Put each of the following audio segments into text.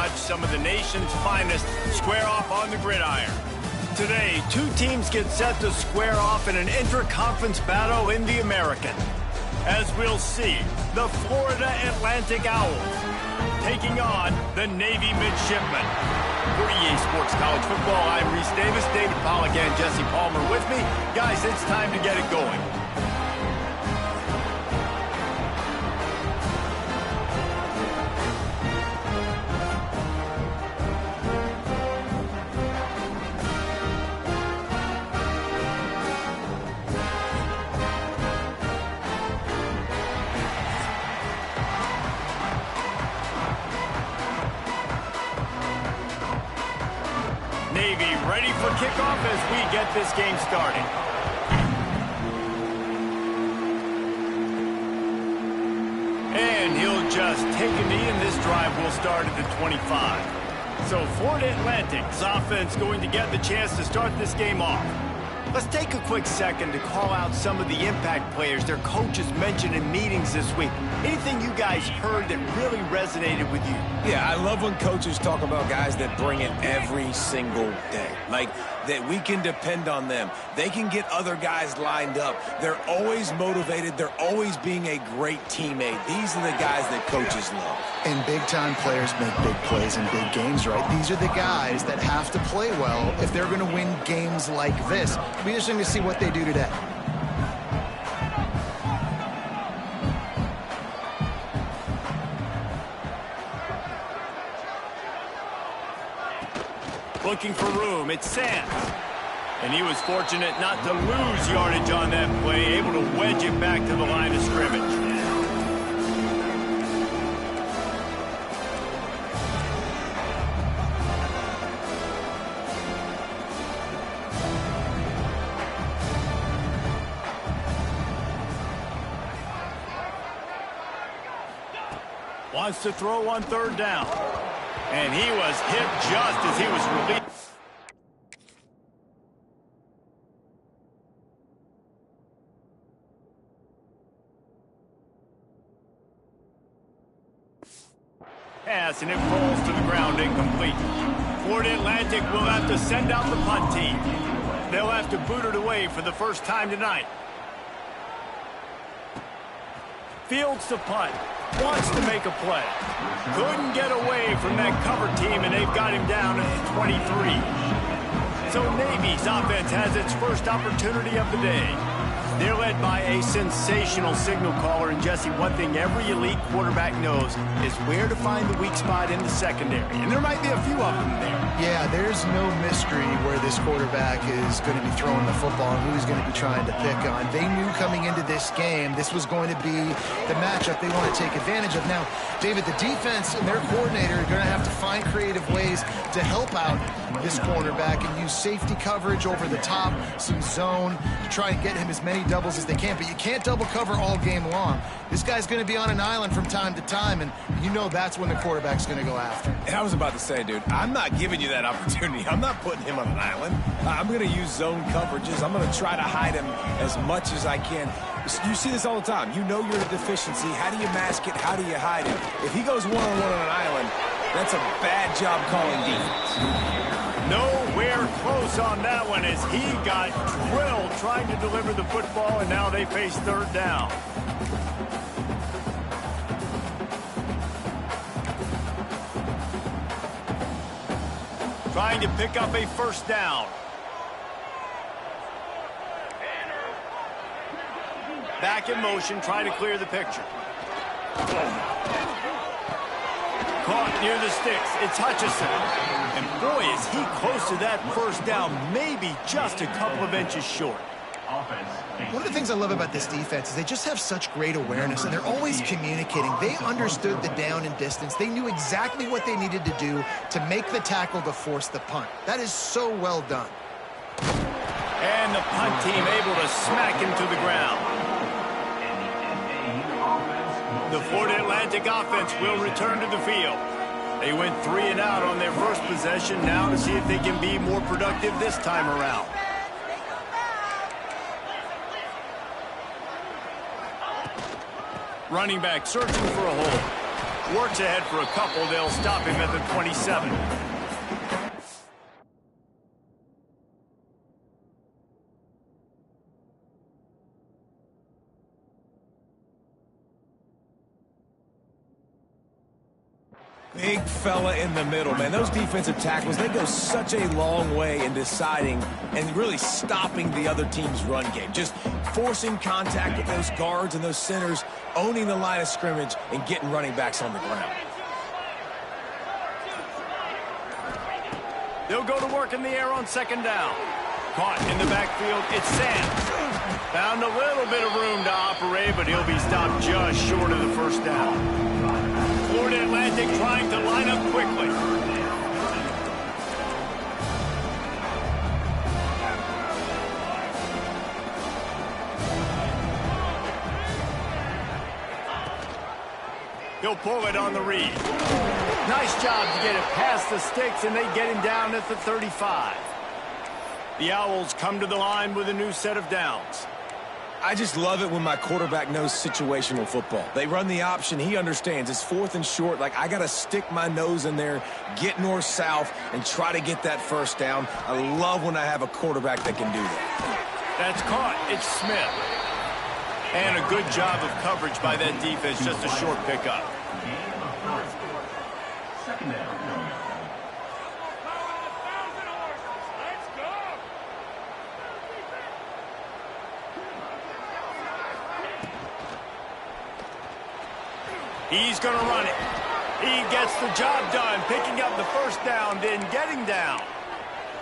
watch some of the nation's finest square off on the gridiron. Today, two teams get set to square off in an intra-conference battle in the American. As we'll see, the Florida Atlantic Owls taking on the Navy Midshipmen. For EA Sports College Football, I'm Reese Davis, David Pollack, and Jesse Palmer with me. Guys, it's time to get it going. Navy ready for kickoff as we get this game started. And he'll just take a knee, and this drive will start at the 25. So Florida Atlantic's offense going to get the chance to start this game off. Let's take a quick second to call out some of the impact players their coaches mentioned in meetings this week. Anything you guys heard that really resonated with you? Yeah, I love when coaches talk about guys that bring it every single day. Like, that we can depend on them. They can get other guys lined up. They're always motivated. They're always being a great teammate. These are the guys that coaches love. And big-time players make big plays in big games, right? These are the guys that have to play well if they're going to win games like this. It'll be interesting to see what they do today. Looking for room, it's Sands. And he was fortunate not to lose yardage on that play, able to wedge it back to the line of scrimmage. Wants to throw on third down. And he was hit just as he was released. Pass, and it falls to the ground, incomplete. Florida Atlantic will have to send out the punt team. They'll have to boot it away for the first time tonight. Fields to punt. Wants to make a play. Couldn't get away from that cover team, and they've got him down at the 23. So Navy's offense has its first opportunity of the day. They're led by a sensational signal caller, and Jesse, one thing every elite quarterback knows is where to find the weak spot in the secondary. And there might be a few of them there. Yeah, there's no mystery where this quarterback is going to be throwing the football and who he's going to be trying to pick on. They knew coming into this game this was going to be the matchup they want to take advantage of. Now, David, the defense and their coordinator are going to have to find creative ways to help out this cornerback and use safety coverage over the top, some zone, to try and get him as many doubles as they can. But you can't double cover all game long. This guy's going to be on an island from time to time, and you know that's when the quarterback's going to go after him. And I was about to say, dude, I'm not giving you that opportunity. I'm not putting him on an island. I'm going to use zone coverages. I'm going to try to hide him as much as I can. You see this all the time. You know you're a deficiency. How do you mask it? How do you hide it? If he goes one-on-one on an island, that's a bad job calling defense. Nowhere close on that one as he got drilled trying to deliver the football, and now they face third down. Trying to pick up a first down. Back in motion, trying to clear the picture. Caught near the sticks. It's Hutchison. And boy, is he close to that first down, maybe just a couple of inches short. One of the things I love about this defense is they just have such great awareness, and they're always communicating. They understood the down and distance. They knew exactly what they needed to do to make the tackle to force the punt. That is so well done. And the punt team able to smack him to the ground. The Florida Atlantic offense will return to the field. They went 3 and out on their first possession, now to see if they can be more productive this time around. Running back searching for a hole. Works ahead for a couple. They'll stop him at the 27. Big fella in the middle, man. Those defensive tackles, they go such a long way in deciding and really stopping the other team's run game. Just forcing contact with those guards and those centers, owning the line of scrimmage, and getting running backs on the ground. They'll go to work in the air on second down. Caught in the backfield, it's Sam. Found a little bit of room to operate, but he'll be stopped just short of the first down. Florida Atlantic trying to line up quickly. He'll pull it on the read. Nice job to get it past the sticks, and they get him down at the 35. The Owls come to the line with a new set of downs. I just love it when my quarterback knows situational football. They run the option. He understands. It's 4th and short. Like, I got to stick my nose in there, get north-south, and try to get that first down. I love when I have a quarterback that can do that. That's caught. It's Smith. And a good job of coverage by that defense. Just a short pickup. Second down. He's going to run it. He gets the job done, picking up the first down, then getting down.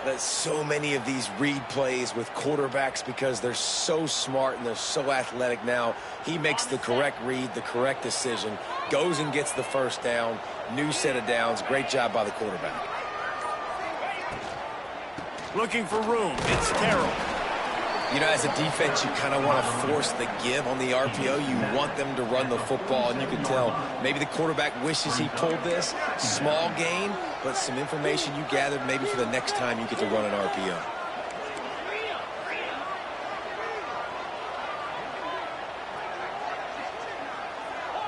There's so many of these read plays with quarterbacks because they're so smart and they're so athletic now. He makes the correct read, the correct decision, goes and gets the first down, new set of downs. Great job by the quarterback. Looking for room. It's Terrell. You know, as a defense, you kind of want to force the give on the RPO. You want them to run the football, and you can tell maybe the quarterback wishes he pulled this. Small gain, but some information you gathered maybe for the next time you get to run an RPO.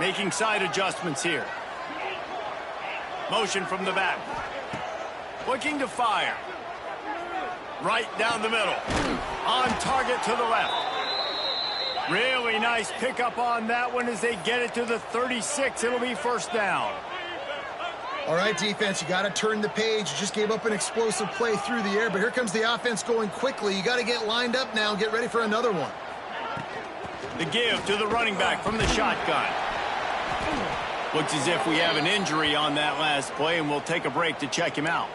Making side adjustments here. Motion from the back. Looking to fire. Right down the middle. On target to the left. Really nice pickup on that one as they get it to the 36. It'll be first down. All right, defense, you got to turn the page. You just gave up an explosive play through the air, but here comes the offense going quickly. You got to get lined up now and get ready for another one. The give to the running back from the shotgun. Looks as if we have an injury on that last play, and we'll take a break to check him out.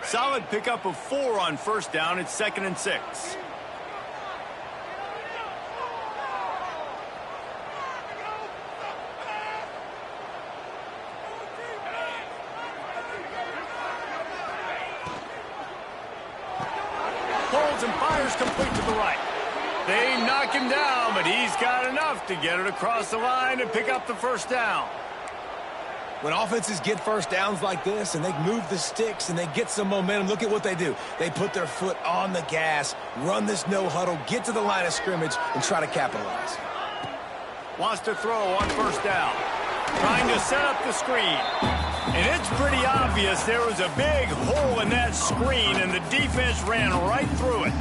Solid pickup of 4 on first down. It's 2nd and 6. Pulls and fires complete to the right. They knock him down, but he's got enough to get it across the line and pick up the first down. When offenses get first downs like this and they move the sticks and they get some momentum, look at what they do. They put their foot on the gas, run this no huddle, get to the line of scrimmage, and try to capitalize. Wants to throw on first down. Trying to set up the screen. And it's pretty obvious there was a big hole in that screen, and the defense ran right through it.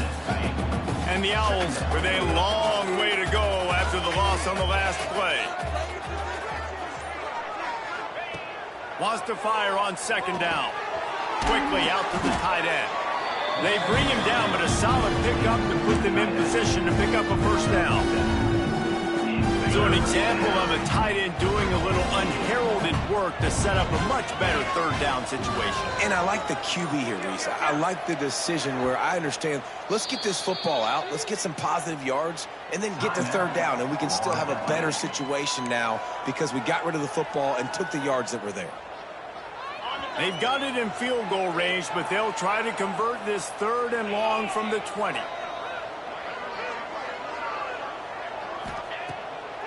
And the Owls with a long way to go after the loss on the last play. Wants to fire on second down. Quickly out to the tight end. They bring him down, but a solid pickup to put them in position to pick up a first down. So an example of a tight end doing a little unheralded work to set up a much better third down situation. And I like the QB here, Reese. I like the decision where I understand, let's get this football out, let's get some positive yards, and then get to third down, and we can still have a better situation now because we got rid of the football and took the yards that were there. They've got it in field goal range, but they'll try to convert this 3rd and long from the 20.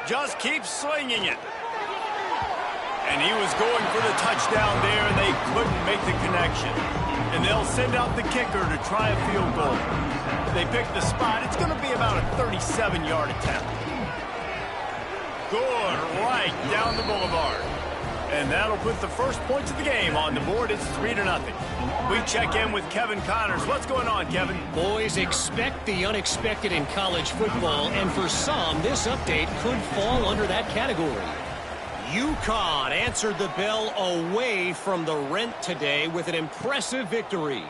Just keeps slinging it. And he was going for the touchdown there, and they couldn't make the connection. And they'll send out the kicker to try a field goal. They pick the spot. It's going to be about a 35 37-yard attempt. Good, right down the boulevard. And that'll put the first points of the game on the board. It's 3-0. We check in with Kevin Connors. What's going on, Kevin? Boys, expect the unexpected in college football, and for some, this update could fall under that category. UConn answered the bell away from the Rent today with an impressive victory.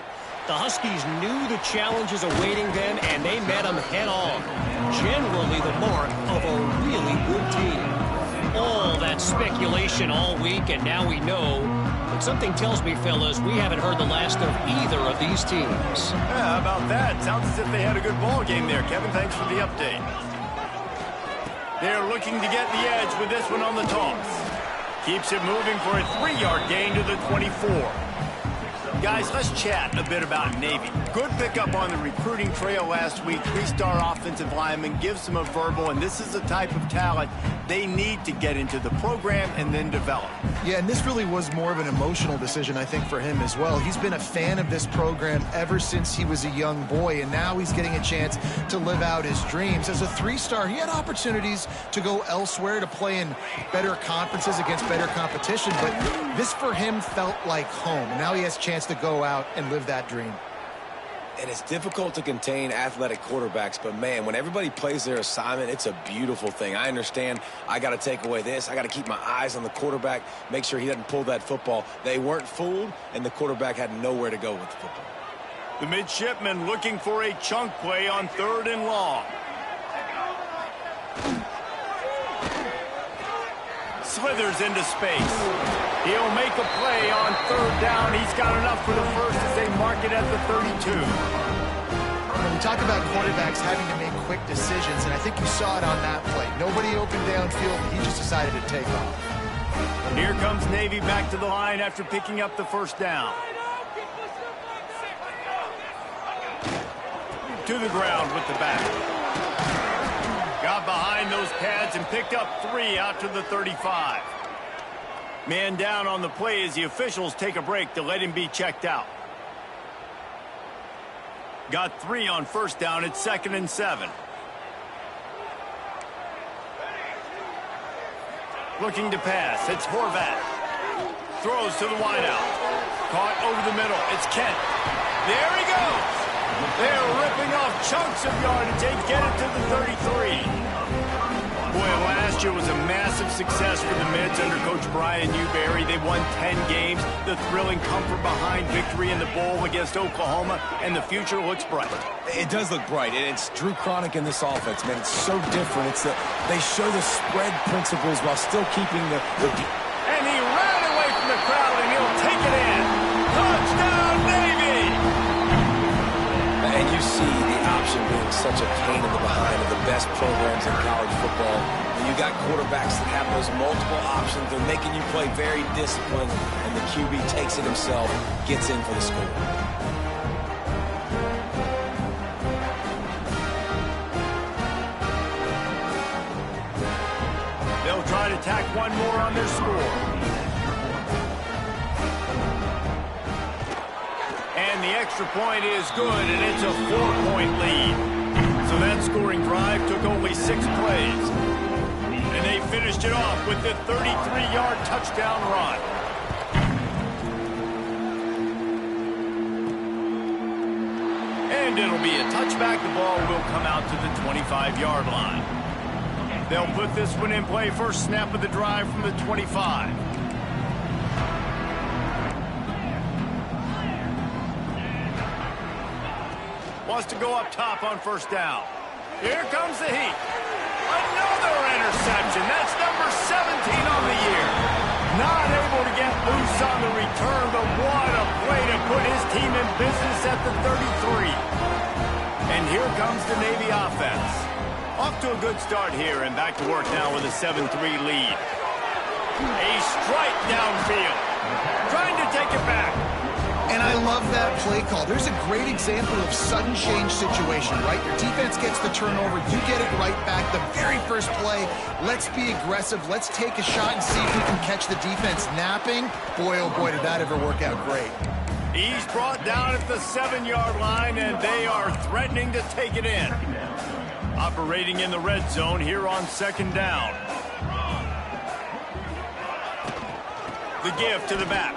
The Huskies knew the challenges awaiting them, and they met them head-on. Generally the mark of a really good team. All that speculation all week, and now we know. But something tells me, fellas, we haven't heard the last of either of these teams. Yeah, how about that? Sounds as if they had a good ball game there. Kevin, thanks for the update. They're looking to get the edge with this one on the toss. Keeps it moving for a 3-yard gain to the 24. Guys, let's chat a bit about Navy. Good pickup on the recruiting trail last week. 3-star offensive lineman, gives them a verbal, and this is the type of talent they need to get into the program and then develop. Yeah, and this really was more of an emotional decision, I think, for him as well. He's been a fan of this program ever since he was a young boy, and now he's getting a chance to live out his dreams. As a 3-star, he had opportunities to go elsewhere, to play in better conferences against better competition, but this for him felt like home. And now he has a chance to go out and live that dream. And it's difficult to contain athletic quarterbacks, but man, when everybody plays their assignment, it's a beautiful thing. I understand I got to take away this. I got to keep my eyes on the quarterback, make sure he doesn't pull that football. They weren't fooled, and the quarterback had nowhere to go with the football. The midshipman looking for a chunk play on 3rd and long. Slithers into space. He'll make a play on 3rd down. He's got enough for the first as they mark it at the 32. When we talk about quarterbacks having to make quick decisions, and I think you saw it on that play. Nobody opened downfield. He just decided to take off. Here comes Navy back to the line after picking up the first down. To the ground with the back. Got behind those pads and picked up 3 out to the 35. Man down on the play as the officials take a break to let him be checked out. Got 3 on first down. It's 2nd and 7. Looking to pass. It's Horvat. Throws to the wideout. Caught over the middle. It's Kent. There he goes. They're ripping off chunks of yardage. They get it to the 33. Boy, last year was a massive success for the Mids under Coach Brian Newberry. They won 10 games. The thrilling comfort behind victory in the bowl against Oklahoma, and the future looks bright. It does look bright, and it's Drew Cronick in this offense, man. It's so different. It's they show the spread principles while still keeping the And he ran away from the crowd, and he'll take it in. Touchdown, Navy! And you see the option being such a pain in the behind of the best programs in college football. When you got quarterbacks that have those multiple options, they're making you play very disciplined, and the QB takes it himself, gets in for the score. They'll try to tack one more on their score. And the extra point is good, and it's a 4-point lead. So that scoring drive took only 6 plays. And they finished it off with the 33-yard touchdown run. And it'll be a touchback. The ball will come out to the 25-yard line. They'll put this one in play. First snap of the drive from the 25. Wants to go up top on first down. Here comes the heat. Another interception. That's number 17 on the year. Not able to get loose on the return, but what a play to put his team in business at the 33. And here comes the Navy offense. Off to a good start here, and back to work now with a 7-3 lead. A strike downfield. Trying to take it back. And I love that play call. There's a great example of sudden change situation, right? Your defense gets the turnover. You get it right back. The very first play, let's be aggressive. Let's take a shot and see if we can catch the defense napping. Boy, oh boy, did that ever work out great. He's brought down at the 7-yard line, and they are threatening to take it in. Operating in the red zone here on second down. The give to the back.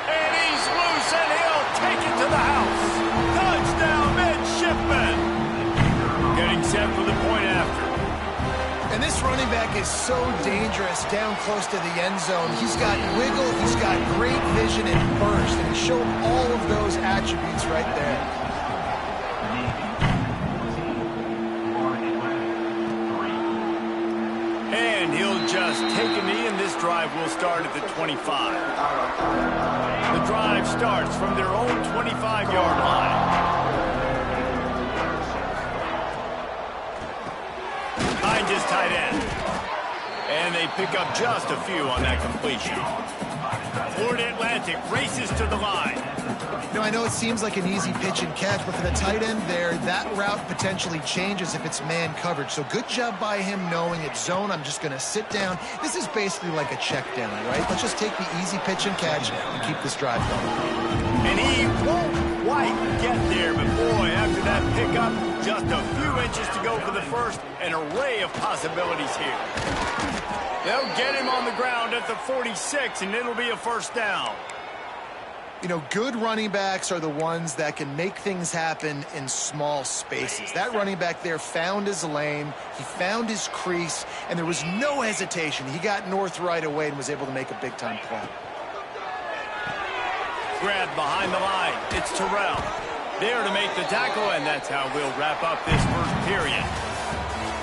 And he's loose, and he'll take it to the house. Touchdown, midshipman. Getting set for the point after. And this running back is so dangerous down close to the end zone. He's got wiggle, he's got great vision and burst, and he showed all of those attributes right there. And he'll just take a knee, and this drive will start at the 25. The drive starts from their own 25-yard line. Behind his tight end. And they pick up just a few on that completion. Florida Atlantic races to the line. You know, I know it seems like an easy pitch and catch, but for the tight end there, that route potentially changes if it's man coverage. So good job by him knowing it's zone. I'm just going to sit down. This is basically like a check down, right? Let's just take the easy pitch and catch and keep this drive going. And he won't quite get there, but boy, after that pickup, just a few inches to go for the first. An array of possibilities here. They'll get him on the ground at the 46, and it'll be a first down. You know, good running backs are the ones that can make things happen in small spaces. That running back there found his lane, he found his crease, and there was no hesitation. He got north right away and was able to make a big-time play. Grabbed behind the line. It's Terrell. There to make the tackle, and that's how we'll wrap up this first period.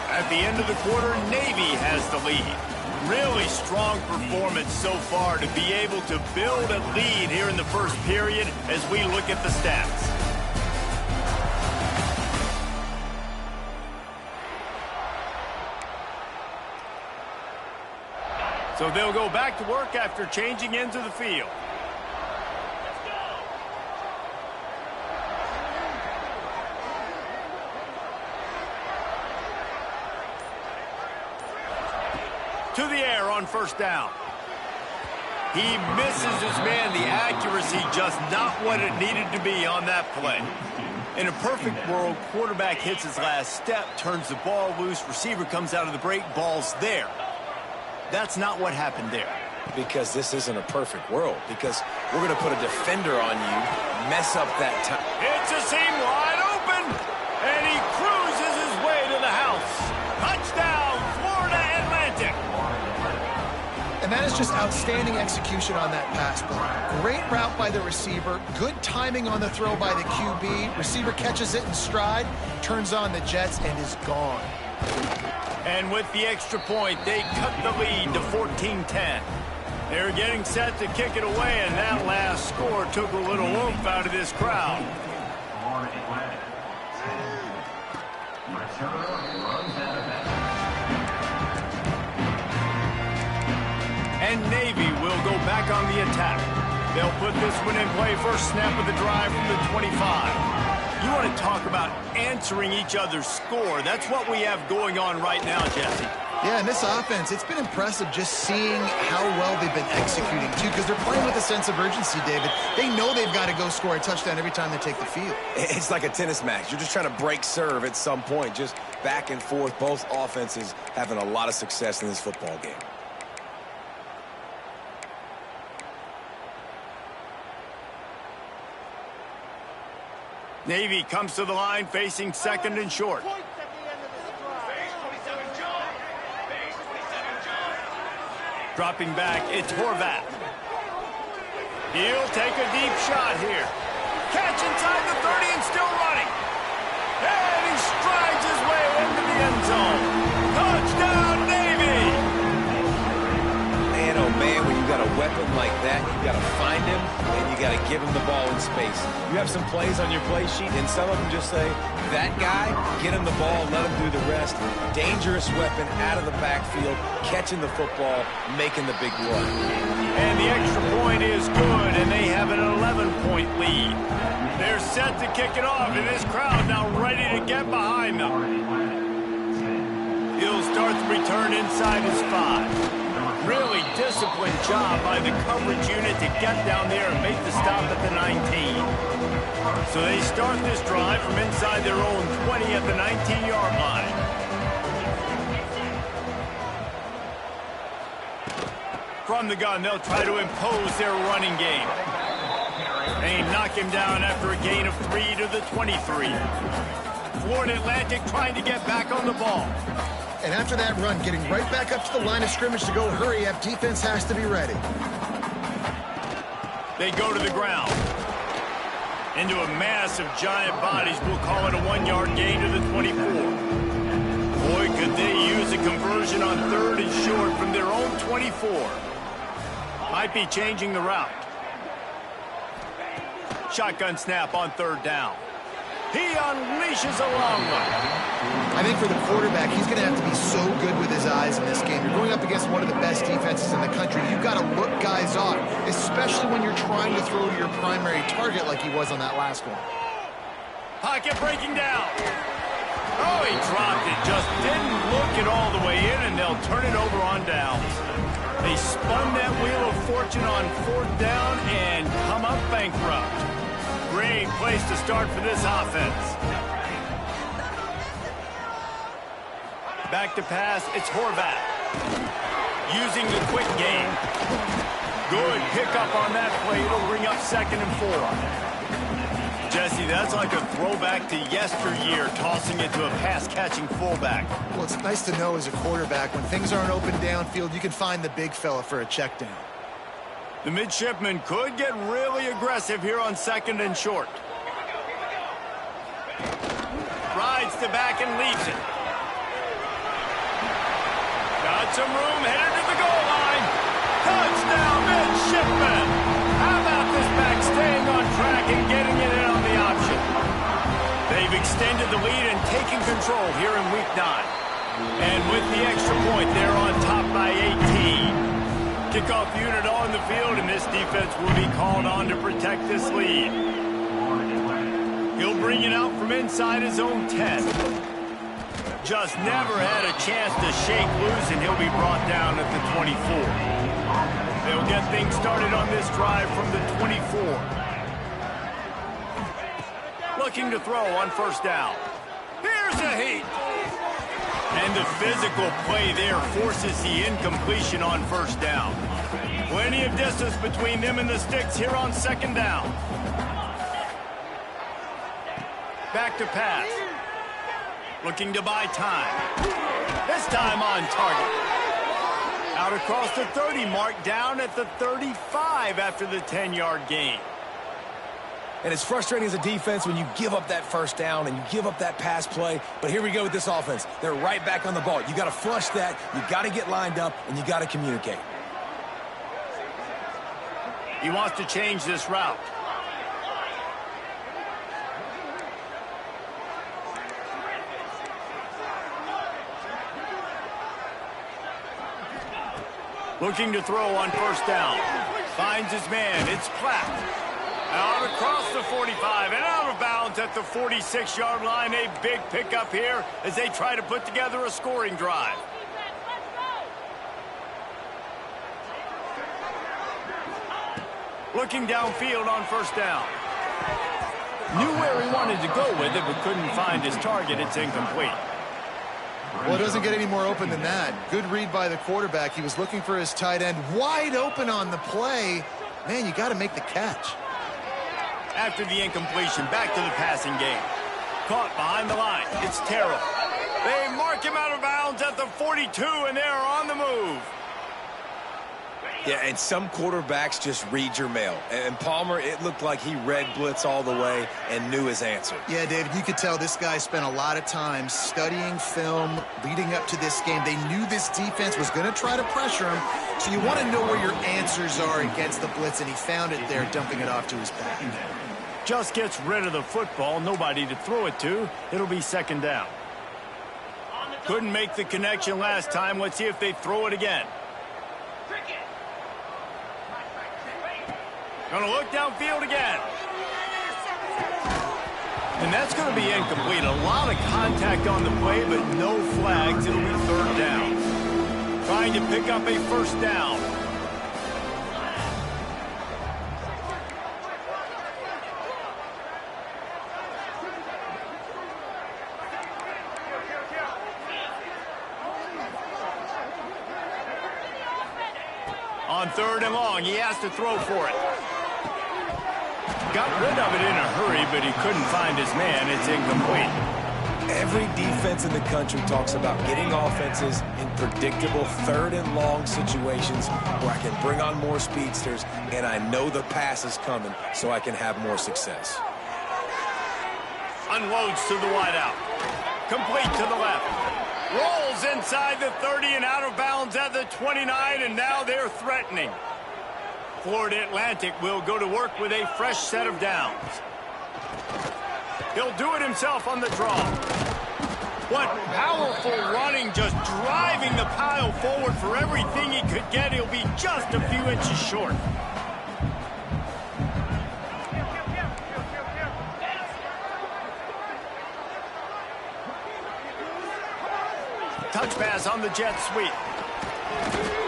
At the end of the quarter, Navy has the lead. Really strong performance so far to be able to build a lead here in the first period as we look at the stats. So they'll go back to work after changing into the field. To the air on first down. He misses his man. The accuracy just not what it needed to be on that play. In a perfect world, quarterback hits his last step, turns the ball loose, receiver comes out of the break, ball's there. That's not what happened there. Because this isn't a perfect world. Because we're going to put a defender on you, mess up that time. It's a seam wide open, and he cruises his way to the house. Touchdown, Florida Atlantic. And that is just outstanding execution on that pass play. Great route by the receiver, good timing on the throw by the QB. Receiver catches it in stride, turns on the jets, and is gone. And with the extra point, they cut the lead to 14-10. They're getting set to kick it away, and that last score took a little oomph out of this crowd. And Navy will go back on the attack. They'll put this one in play. First snap of the drive from the 25. You want to talk about answering each other's score. That's what we have going on right now, Jesse. Yeah, and this offense, it's been impressive just seeing how well they've been executing, too, because they're playing with a sense of urgency, David. They know they've got to go score a touchdown every time they take the field. It's like a tennis match. You're just trying to break serve at some point, just back and forth. Both offenses having a lot of success in this football game. Navy comes to the line facing second and short. Dropping back, it's Horvath. He'll take a deep shot here. Catch inside the 30 and still running. And he strides his way into the end zone. Touchdown, Navy! Man, oh man, when you got a weapon like that, you got to find him and you got to give him the ball in space. You have some plays on your play sheet, and some of them just say, that guy, get him the ball, let him do the rest. Dangerous weapon out of the backfield, catching the football, making the big play. And the extra point is good, and they have an 11-point lead. They're set to kick it off, and this crowd now ready to get behind them. He'll start the return inside his 5. Really disciplined job by the coverage unit to get down there and make the stop at the 19. So they start this drive from inside their own 20 at the 19-yard line. From the gun, they'll try to impose their running game. They knock him down after a gain of 3 to the 23. Florida Atlantic trying to get back on the ball. And after that run, getting right back up to the line of scrimmage to go hurry up, defense has to be ready. They go to the ground. Into a mass of giant bodies, we'll call it a 1-yard gain to the 24. Boy, could they use a conversion on 3rd and short from their own 24. Might be changing the route. Shotgun snap on 3rd down. He unleashes a long one. I think for the quarterback, he's going to have to be so good with his eyes in this game. You're going up against one of the best defenses in the country. You've got to look guys off, especially when you're trying to throw to your primary target like he was on that last one. Pocket breaking down. Oh, he dropped it. Just didn't look it all the way in, and they'll turn it over on downs. They spun that wheel of fortune on 4th down and come up bankrupt. Great place to start for this offense. Back to pass, it's Horvath. Using the quick game. Good pickup on that play. It'll bring up 2nd and 4. Jesse, that's like a throwback to yesteryear, tossing it to a pass-catching fullback. Well, it's nice to know as a quarterback, when things aren't open downfield, you can find the big fella for a check down. The midshipman could get really aggressive here on 2nd and short. Rides the back and leaves it. Got some room, headed to the goal line. Touchdown, midshipman. How about this back staying on track and getting it in on the option? They've extended the lead and taken control here in week 9. And with the extra point, they're on top by 18. Kickoff unit on the field, and this defense will be called on to protect this lead. He'll bring it out from inside his own 10. Just never had a chance to shake loose, and he'll be brought down at the 24. They'll get things started on this drive from the 24. Looking to throw on 1st down. Here's a heat. And the physical play there forces the incompletion on 1st down. Plenty of distance between them and the sticks here on 2nd down. Back to pass. Looking to buy time. This time on target. Out across the 30 mark, down at the 35 after the 10-yard gain. And it's frustrating as a defense when you give up that 1st down and you give up that pass play. But here we go with this offense. They're right back on the ball. You got to flush that. You got to get lined up, and you got to communicate. He wants to change this route. Looking to throw on 1st down. Finds his man. It's Platt. Out across the 45 and out of bounds at the 46-yard line. A big pickup here as they try to put together a scoring drive. Looking downfield on 1st down. Knew where he wanted to go with it, but couldn't find his target. It's incomplete. Well, it doesn't get any more open than that. Good read by the quarterback. He was looking for his tight end. Wide open on the play. Man, you got to make the catch. After the incompletion, back to the passing game. Caught behind the line. It's Terrell. They mark him out of bounds at the 42, and they're on the move. Yeah, and some quarterbacks just read your mail. And Palmer, it looked like he read blitz all the way and knew his answer. Yeah, David, you could tell this guy spent a lot of time studying film leading up to this game. They knew this defense was going to try to pressure him, so you want to know where your answers are against the blitz, and he found it there, dumping it off to his back. Just gets rid of the football, nobody to throw it to. It'll be 2nd down. Couldn't make the connection last time. Let's see if they throw it again. Gonna look downfield again. And that's going to be incomplete. A lot of contact on the play, but no flags. It'll be 3rd down. Trying to pick up a 1st down. On 3rd and long, he has to throw for it. Got rid of it in a hurry, but he couldn't find his man. It's incomplete. Every defense in the country talks about getting offenses in predictable 3rd and long situations where I can bring on more speedsters and I know the pass is coming so I can have more success. Unloads to the wideout. Complete to the left. Rolls inside the 30 and out of bounds at the 29, and now they're threatening. Florida Atlantic will go to work with a fresh set of downs. He'll do it himself on the draw. What powerful running, just driving the pile forward for everything he could get. He'll be just a few inches short. Touch pass on the jet sweep.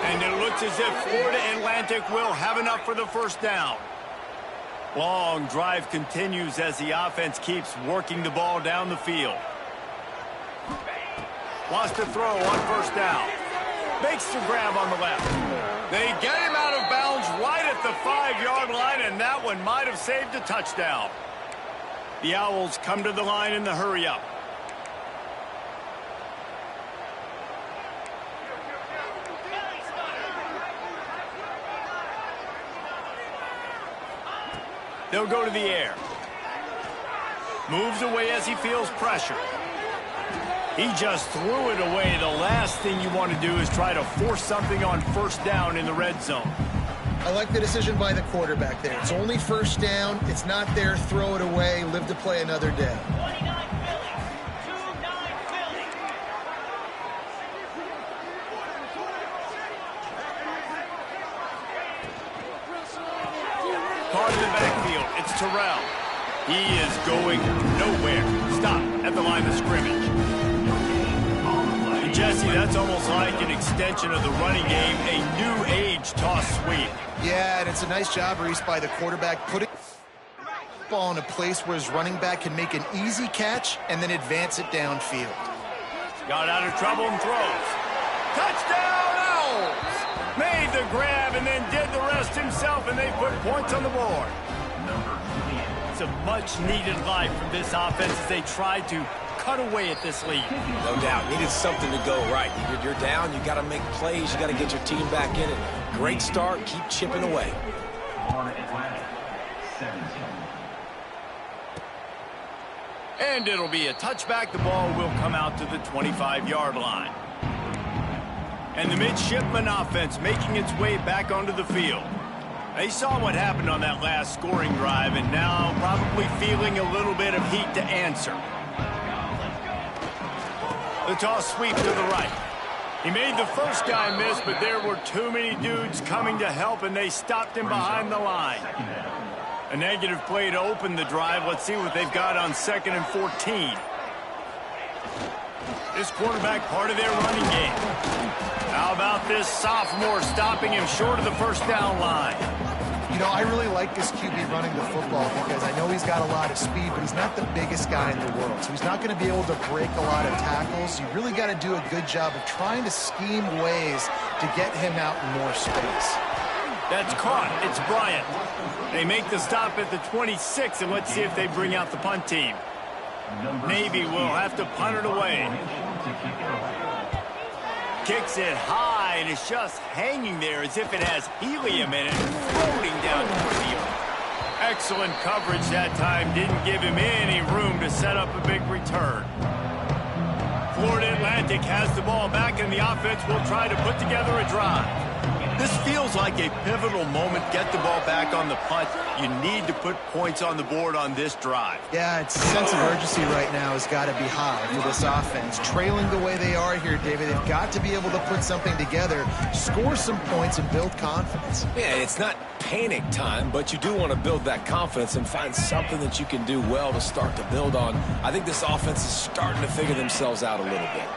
And it looks as if Florida Atlantic will have enough for the first down. Long drive continues as the offense keeps working the ball down the field. Wants to throw on 1st down. Makes the grab on the left. They get him out of bounds right at the 5-yard line, and that one might have saved a touchdown. The Owls come to the line in the hurry-up. They'll go to the air. Moves away as he feels pressure. He just threw it away. The last thing you want to do is try to force something on 1st down in the red zone. I like the decision by the quarterback there. It's only 1st down. It's not there. Throw it away. Live to play another day. Part of the backfield, it's Terrell. He is going nowhere. Stop at the line of scrimmage. And Jesse, that's almost like an extension of the running game, a new age toss sweep. Yeah, and it's a nice job, Reese, by the quarterback putting the ball in a place where his running back can make an easy catch and then advance it downfield. Got out of trouble and throws. Touchdown, Owls! Made the grab and then did the rest himself, and they put points on the board. It's a much-needed life from this offense as they tried to cut away at this lead. No doubt. Needed something to go right. You're down. You got to make plays. You got to get your team back in it. Great start. Keep chipping away. And it'll be a touchback. The ball will come out to the 25-yard line. And the midshipman offense making its way back onto the field. They saw what happened on that last scoring drive, and now probably feeling a little bit of heat to answer. The toss sweep to the right. He made the first guy miss, but there were too many dudes coming to help, and they stopped him behind the line. A negative play to open the drive. Let's see what they've got on 2nd and 14. This quarterback part of their running game. How about this sophomore stopping him short of the 1st down line? You know, I really like this QB running the football because I know he's got a lot of speed, but he's not the biggest guy in the world. So he's not going to be able to break a lot of tackles. You really got to do a good job of trying to scheme ways to get him out in more space. That's caught. It's Bryant. They make the stop at the 26, and let's see if they bring out the punt team. Navy will have to punt it away. Kicks it high, and it's just hanging there as if it has helium in it, floating down toward the earth. Excellent coverage that time. Didn't give him any room to set up a big return. Florida Atlantic has the ball back, and the offense will try to put together a drive. This feels like a pivotal moment. Get the ball back on the punt. You need to put points on the board on this drive. Yeah, its sense of urgency right now has got to be high for this offense. Trailing the way they are here, David, they've got to be able to put something together, score some points, and build confidence. Yeah, it's not panic time, but you do want to build that confidence and find something that you can do well to start to build on. I think this offense is starting to figure themselves out a little bit.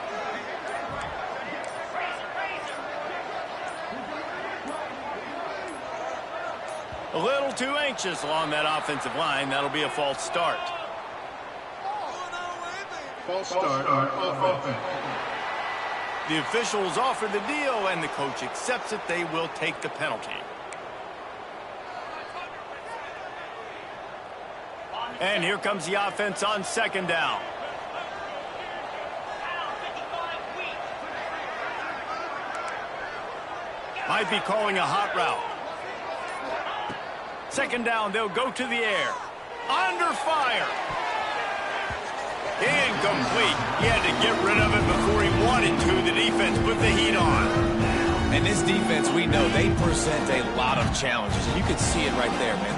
A little too anxious along that offensive line. That'll be a false start. False start on offense. The officials offer the deal, and the coach accepts it. They will take the penalty. And here comes the offense on second down. Might be calling a hot route. Second down, they'll go to the air. Under fire. Incomplete. He had to get rid of it before he wanted to. The defense put the heat on. And this defense, we know they present a lot of challenges. And you can see it right there, man.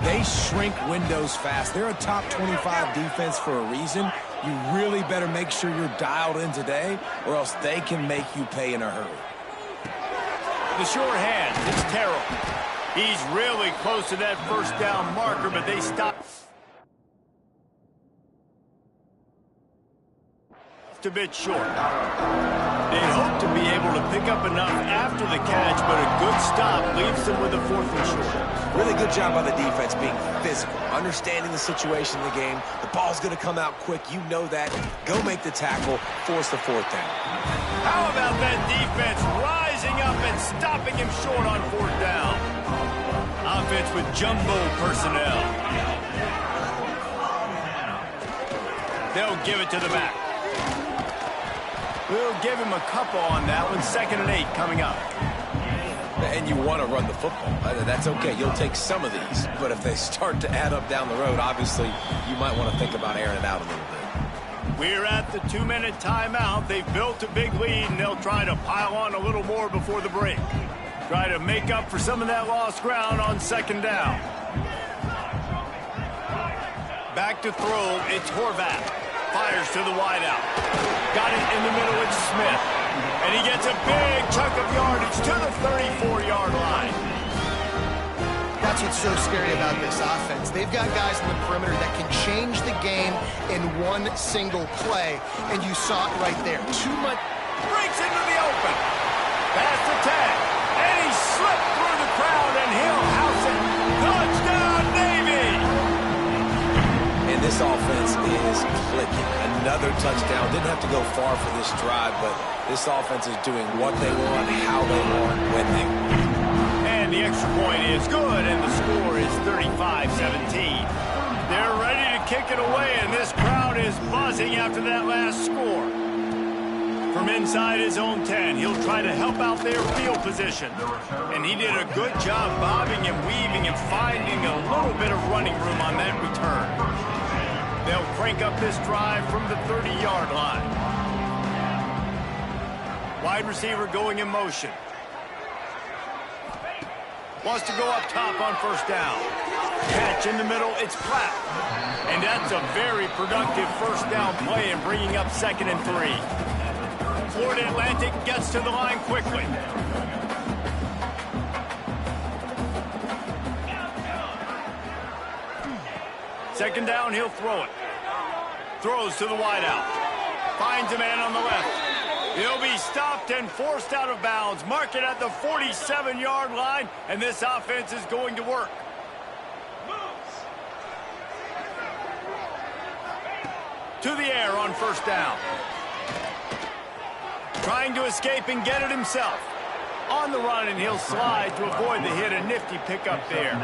They shrink windows fast. They're a top 25 defense for a reason. You really better make sure you're dialed in today, or else they can make you pay in a hurry. The short hand, it's Terrell. He's really close to that first down marker, but they stop. Just a bit short. They hope to be able to pick up enough after the catch, but a good stop leaves them with a 4th and short. Really good job by the defense being physical, understanding the situation in the game. The ball's going to come out quick. You know that. Go make the tackle, force the 4th down. How about that defense rising up and stopping him short on 4th down? Offense with jumbo personnel. They'll give it to the back. We'll give him a couple on that one. 2nd and 8 coming up. And you want to run the football. That's okay. You'll take some of these. But if they start to add up down the road, obviously, you might want to think about airing it out a little bit. We're at the 2-minute timeout. They've built a big lead, and they'll try to pile on a little more before the break. Try to make up for some of that lost ground on 2nd down. Back to throw. It's Horvath. Fires to the wideout. Got it in the middle. It's Smith. And he gets a big chunk of yardage to the 34-yard line. That's what's so scary about this offense. They've got guys in the perimeter that can change the game in one single play, and you saw it right there. Too much. Breaks into the open. Past the 10. And he slipped through the crowd, and he'll house it. Touchdown, Navy! And this offense is clicking. Another touchdown. Didn't have to go far for this drive, but this offense is doing what they want, how they want, when they want. And the extra point is good, and the score is 35-17. They're ready to kick it away, and this crowd is buzzing after that last score. From inside his own 10, he'll try to help out their field position. And he did a good job bobbing and weaving and finding a little bit of running room on that return. They'll crank up this drive from the 30-yard line. Wide receiver going in motion. Wants to go up top on 1st down. Catch in the middle, it's Platt. And that's a very productive 1st down play in bringing up 2nd and 3. Florida Atlantic gets to the line quickly. Second down, he'll throw it. Throws to the wideout. Finds a man on the left. He'll be stopped and forced out of bounds. Mark it at the 47-yard line, and this offense is going to work. To the air on 1st down. Trying to escape and get it himself. On the run, and he'll slide to avoid the hit. A nifty pickup there.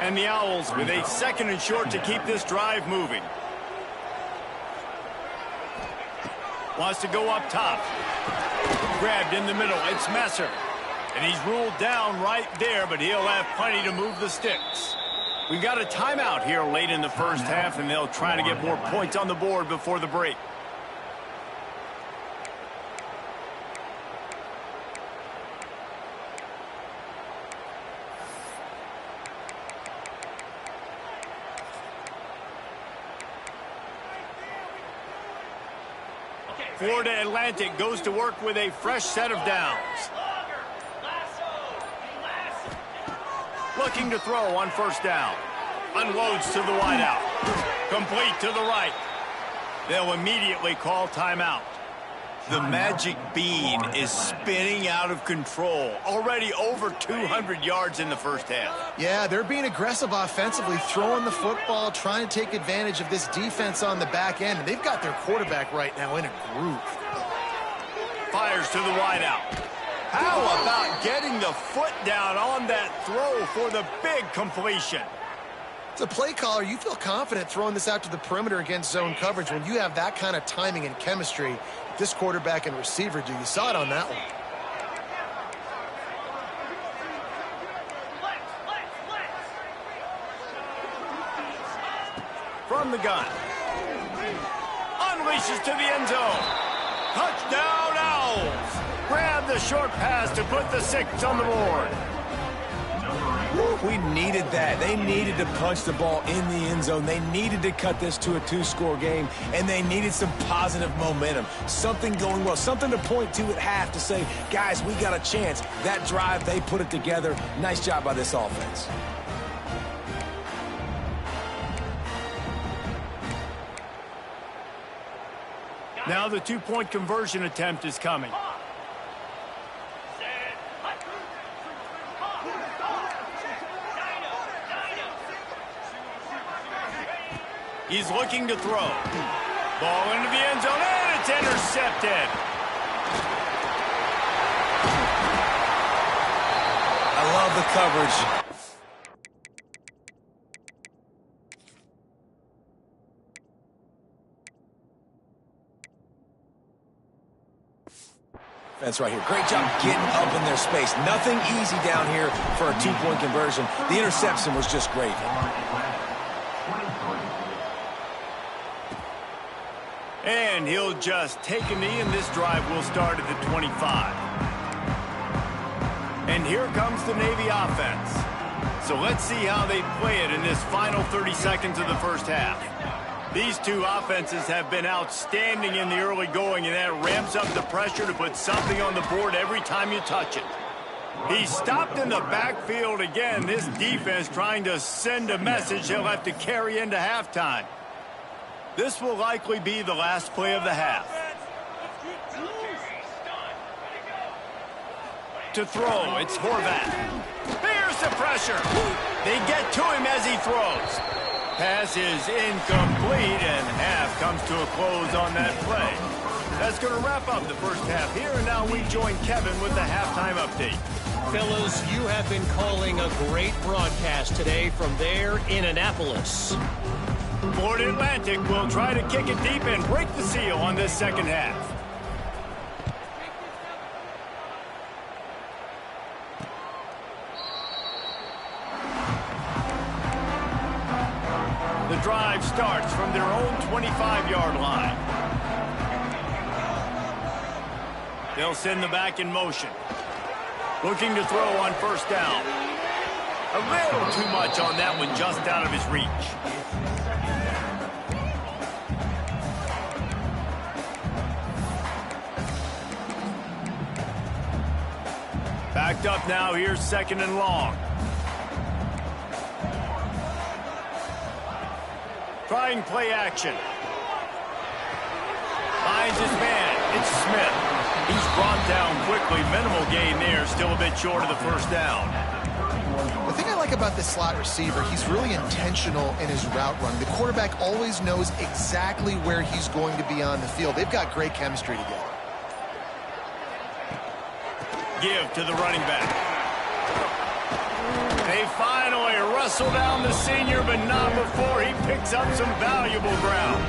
And the Owls with a 2nd and short to keep this drive moving. Wants to go up top. Grabbed in the middle. It's Messer. And he's ruled down right there, but he'll have plenty to move the sticks. We've got a timeout here late in the first half, and they'll try to get more points on the board before the break. Florida Atlantic goes to work with a fresh set of downs. Looking to throw on 1st down. Unloads to the wideout. Complete to the right. They'll immediately call timeout. The magic bean is spinning out of control. Already over 200 yards in the first half. Yeah, they're being aggressive offensively, throwing the football, trying to take advantage of this defense on the back end. They've got their quarterback right now in a groove. Fires to the wideout. How about getting the foot down on that throw for the big completion? As a play caller, you feel confident throwing this out to the perimeter against zone coverage when you have that kind of timing and chemistry this quarterback and receiver do. You saw it on that one. From the gun. Unleashes to the end zone. Touchdown, Owls. Grab the short pass to put the 6 on the board. We needed that. They needed to punch the ball in the end zone. They needed to cut this to a 2-score game, and they needed some positive momentum. Something going well, something to point to at half to say, guys, we got a chance. That drive, they put it together. Nice job by this offense. Now the 2-point conversion attempt is coming. He's looking to throw. Ball into the end zone, and it's intercepted. I love the coverage. That's right here. Great job getting up in their space. Nothing easy down here for a 2-point conversion. The interception was just great. And he'll just take a knee, and this drive will start at the 25. And here comes the Navy offense. So let's see how they play it in this final 30 seconds of the first half. These two offenses have been outstanding in the early going, and that ramps up the pressure to put something on the board every time you touch it. He stopped in the backfield again. This defense trying to send a message he'll have to carry into halftime. This will likely be the last play of the half. To throw, it's Horvat. Here's the pressure. They get to him as he throws. Pass is incomplete, and half comes to a close on that play. That's going to wrap up the first half here, and now we join Kevin with the halftime update. Fellas, you have been calling a great broadcast today from there in Annapolis. Florida Atlantic will try to kick it deep and break the seal on this second half. The drive starts from their own 25-yard line. They'll send the back in motion. Looking to throw on first down. A little too much on that one, just out of his reach. Backed up now, here's 2nd and long. Trying play action. Finds his man. It's Smith. He's brought down quickly. Minimal gain there. Still a bit short of the first down. The thing I like about this slot receiver, he's really intentional in his route run. The quarterback always knows exactly where he's going to be on the field. They've got great chemistry together. Give to the running back. They finally wrestle down the senior, but not before he picks up some valuable ground.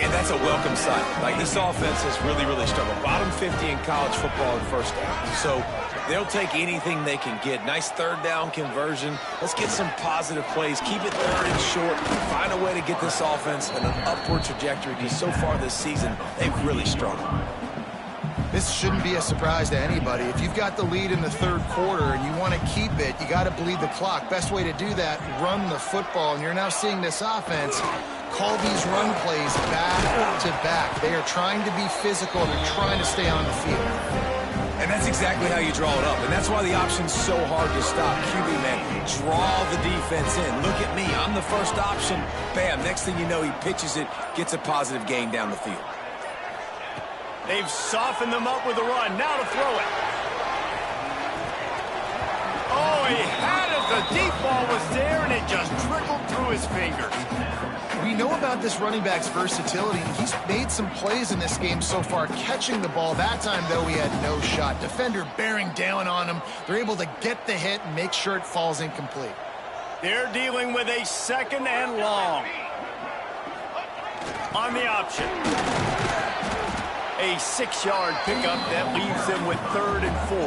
And that's a welcome sight. Like, this offense has really struggled. Bottom 50 in college football in first down. So they'll take anything they can get. Nice 3rd down conversion. Let's get some positive plays. Keep it 3rd and short. Find a way to get this offense in an upward trajectory, because so far this season, they've really struggled. This shouldn't be a surprise to anybody. If you've got the lead in the 3rd quarter and you want to keep it, you got to bleed the clock. Best way to do that, run the football. And you're now seeing this offense call these run plays back to back. They are trying to be physical. They're trying to stay on the field. And that's exactly how you draw it up. And that's why the option's so hard to stop. QB, man, draw the defense in. Look at me. I'm the first option. Bam. Next thing you know, he pitches it, gets a positive gain down the field. They've softened them up with a run. Now to throw it. Oh, he had it. The deep ball was there, and it just trickled through his fingers. We know about this running back's versatility. He's made some plays in this game so far, catching the ball. That time, though, he had no shot. Defender bearing down on him. They're able to get the hit and make sure it falls incomplete. They're dealing with a 2nd and long. On the option. A 6-yard pickup that leaves them with 3rd and 4.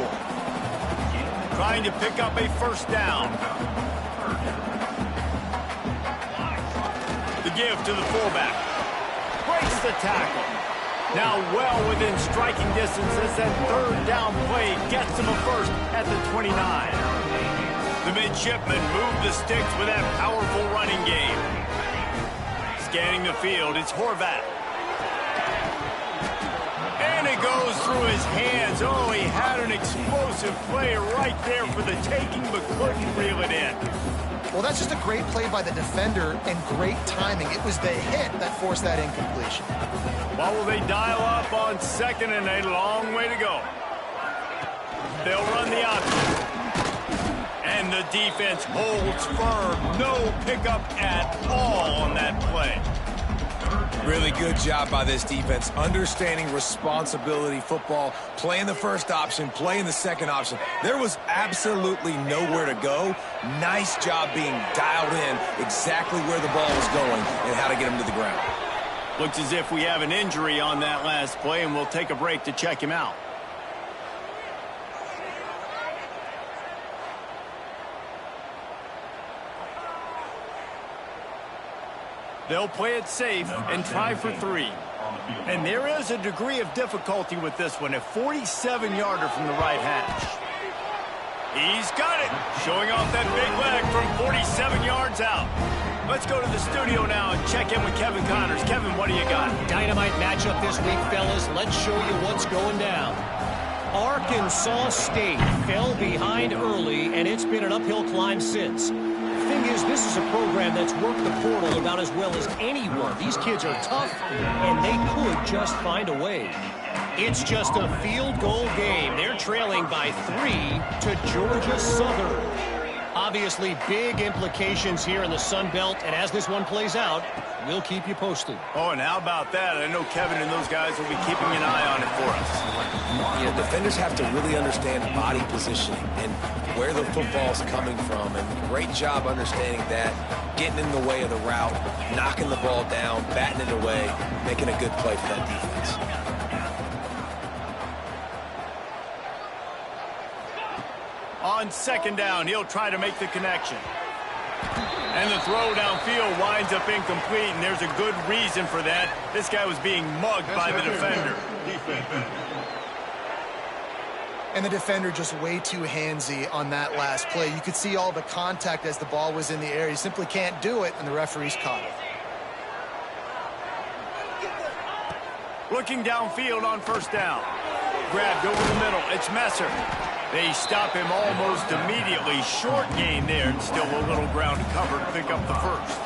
Trying to pick up a 1st down. The give to the fullback. Breaks the tackle. Now well within striking distance as that 3rd down play gets him a 1st at the 29. The midshipmen move the sticks with that powerful running game. Scanning the field, it's Horvat. And it goes through his hands. Oh, he had an explosive play right there for the taking, but couldn't reel it in. Well, that's just a great play by the defender and great timing. It was the hit that forced that incompletion. What will they dial up on 2nd and a long way to go? They'll run the option. And the defense holds firm. No pickup at all on that play. Really good job by this defense, understanding responsibility football, playing the 1st option, playing the 2nd option. There was absolutely nowhere to go. Nice job being dialed in exactly where the ball was going and how to get him to the ground. Looks as if we have an injury on that last play, and we'll take a break to check him out. They'll play it safe and try for 3. And there is a degree of difficulty with this one, a 47-yarder from the right hash. He's got it, showing off that big leg from 47 yards out. Let's go to the studio now and check in with Kevin Connors. Kevin, what do you got? Dynamite matchup this week, fellas. Let's show you what's going down. Arkansas State fell behind early, and it's been an uphill climb since. The thing is, this is a program that's worked the portal about as well as anyone. These kids are tough, and they could just find a way. It's just a field goal game. They're trailing by 3 to Georgia Southern. Obviously, big implications here in the Sun Belt, and as this one plays out, we'll keep you posted. Oh, and how about that? I know Kevin and those guys will be keeping an eye on it for us. You know, defenders have to really understand body positioning and where the football's coming from, and great job understanding that, getting in the way of the route, knocking the ball down, batting it away, making a good play for that defense. On 2nd down, he'll try to make the connection. And the throw downfield winds up incomplete, and there's a good reason for that. This guy was being mugged by the defender. And the defender just way too handsy on that last play. You could see all the contact as the ball was in the air. He simply can't do it, and the referee's caught it. Looking downfield on 1st down. Grabbed over the middle. It's Messer. They stop him almost immediately. Short gain there, and still a little ground to cover to pick up the 1st.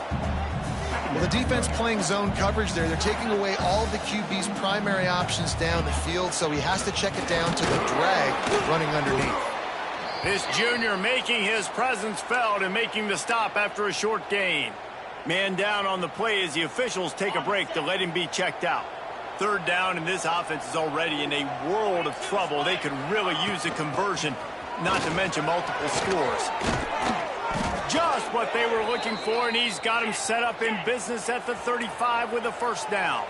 Well, the defense playing zone coverage there. They're taking away all of the QB's primary options down the field, so he has to check it down to the drag running underneath. This junior making his presence felt and making the stop after a short gain. Man down on the play as the officials take a break to let him be checked out. 3rd down, and this offense is already in a world of trouble. They could really use a conversion, not to mention multiple scores. Just what they were looking for, and he's got him set up in business at the 35 with a 1st down.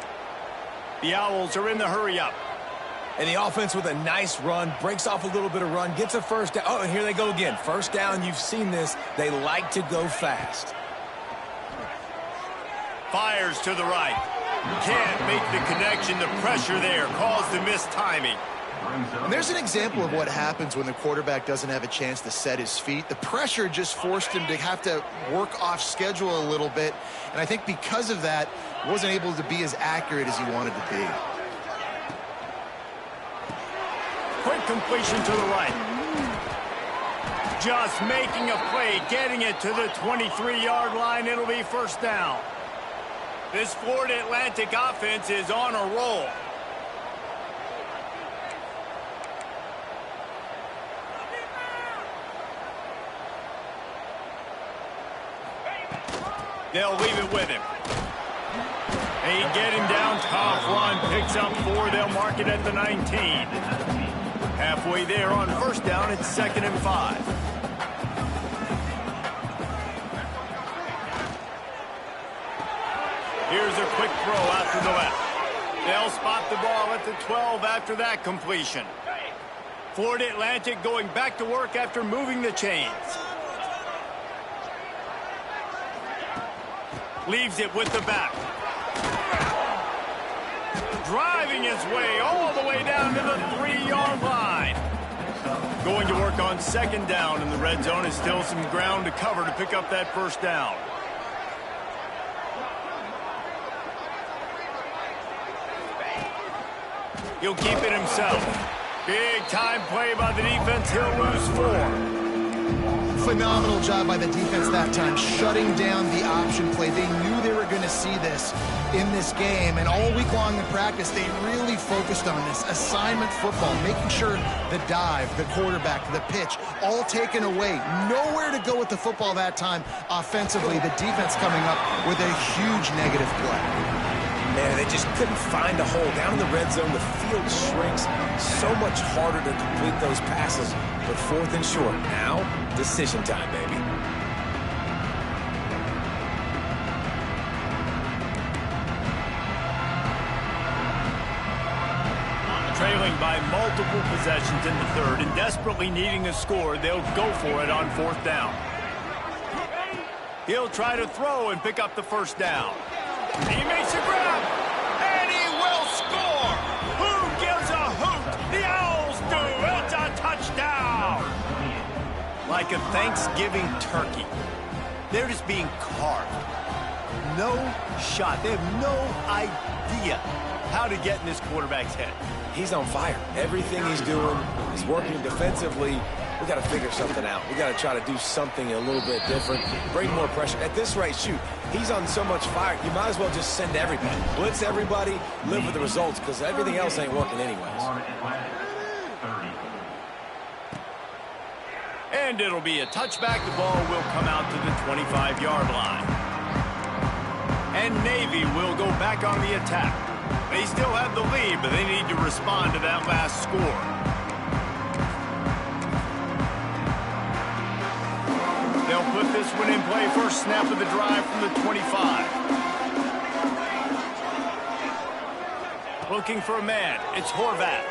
The Owls are in the hurry-up. And the offense with a nice run, breaks off a little bit of run, gets a 1st down. Oh, and here they go again. 1st down, you've seen this. They like to go fast. Fires to the right. Can't make the connection. The pressure there caused the missed timing. And there's an example of what happens when the quarterback doesn't have a chance to set his feet. The pressure just forced him to have to work off schedule a little bit. And I think because of that, wasn't able to be as accurate as he wanted to be. Quick completion to the right. Just making a play, getting it to the 23-yard line. It'll be 1st down. This Florida Atlantic offense is on a roll. They'll leave it with him. They get him down, tough run, picks up 4, they'll mark it at the 19. Halfway there on first down, it's 2nd and 5. Here's a quick throw out to the left. They'll spot the ball at the 12 after that completion. Florida Atlantic going back to work after moving the chains. Leaves it with the back. Driving his way all the way down to the 3-yard line. Going to work on 2nd down in the red zone. Is still some ground to cover to pick up that first down. He'll keep it himself. Big time play by the defense. He'll lose 4. Phenomenal job by the defense that time, shutting down the option play. They knew they were going to see this in this game, and all week long in practice, they really focused on this assignment football, making sure the dive, the quarterback, the pitch, all taken away. Nowhere to go with the football that time offensively. The defense coming up with a huge negative play. Man, they just couldn't find a hole. Down in the red zone, the field shrinks. So much harder to complete those passes. But 4th and short. Now, decision time, baby. Trailing by multiple possessions in the 3rd and desperately needing a score, they'll go for it on 4th down. He'll try to throw and pick up the first down. He makes a grab, and he will score! Who gives a hoot? The Owls do! It's a touchdown! Like a Thanksgiving turkey. They're just being carved. No shot. They have no idea how to get in this quarterback's head. He's on fire. Everything he's doing is working defensively. We got to figure something out. We got to try to do something a little bit different. Bring more pressure. At this rate, shoot, he's on so much fire, you might as well just send everybody. Blitz everybody, live with the results, because everything else ain't working anyways. And it'll be a touchback. The ball will come out to the 25-yard line. And Navy will go back on the attack. They still have the lead, but they need to respond to that last score. They'll put this one in play. First snap of the drive from the 25. Looking for a man. It's Horvat.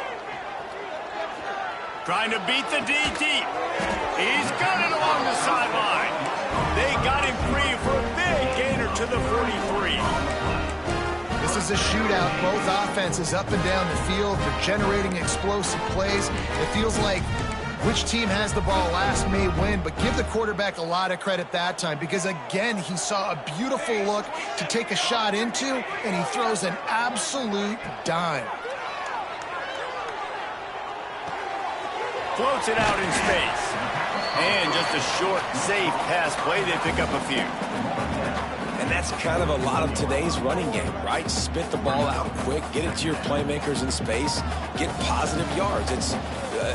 Trying to beat the DT. He's got it along the sideline. They got him free for a big gainer to the 43. This is a shootout. Both offenses up and down the field. They're generating explosive plays. It feels like which team has the ball last may win, but give the quarterback a lot of credit that time because, again, he saw a beautiful look to take a shot into, and he throws an absolute dime. Floats it out in space. And just a short, safe pass play. They pick up a few. And that's kind of a lot of today's running game, right? Spit the ball out quick, get it to your playmakers in space, get positive yards. It's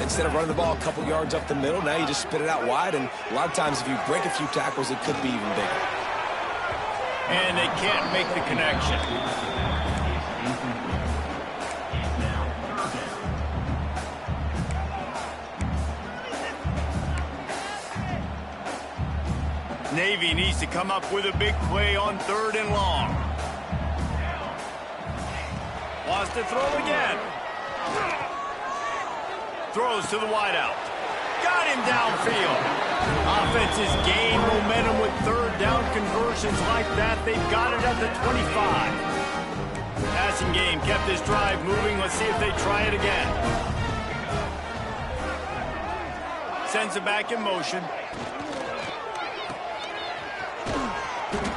instead of running the ball a couple yards up the middle, now you just spit it out wide, and a lot of times if you break a few tackles, it could be even bigger. And they can't make the connection. Navy needs to come up with a big play on 3rd and long. Wants to throw again. Throws to the wideout. Got him downfield. Offenses gain momentum with 3rd down conversions like that. They've got it at the 25. Passing game kept this drive moving. Let's see if they try it again. Sends it back in motion.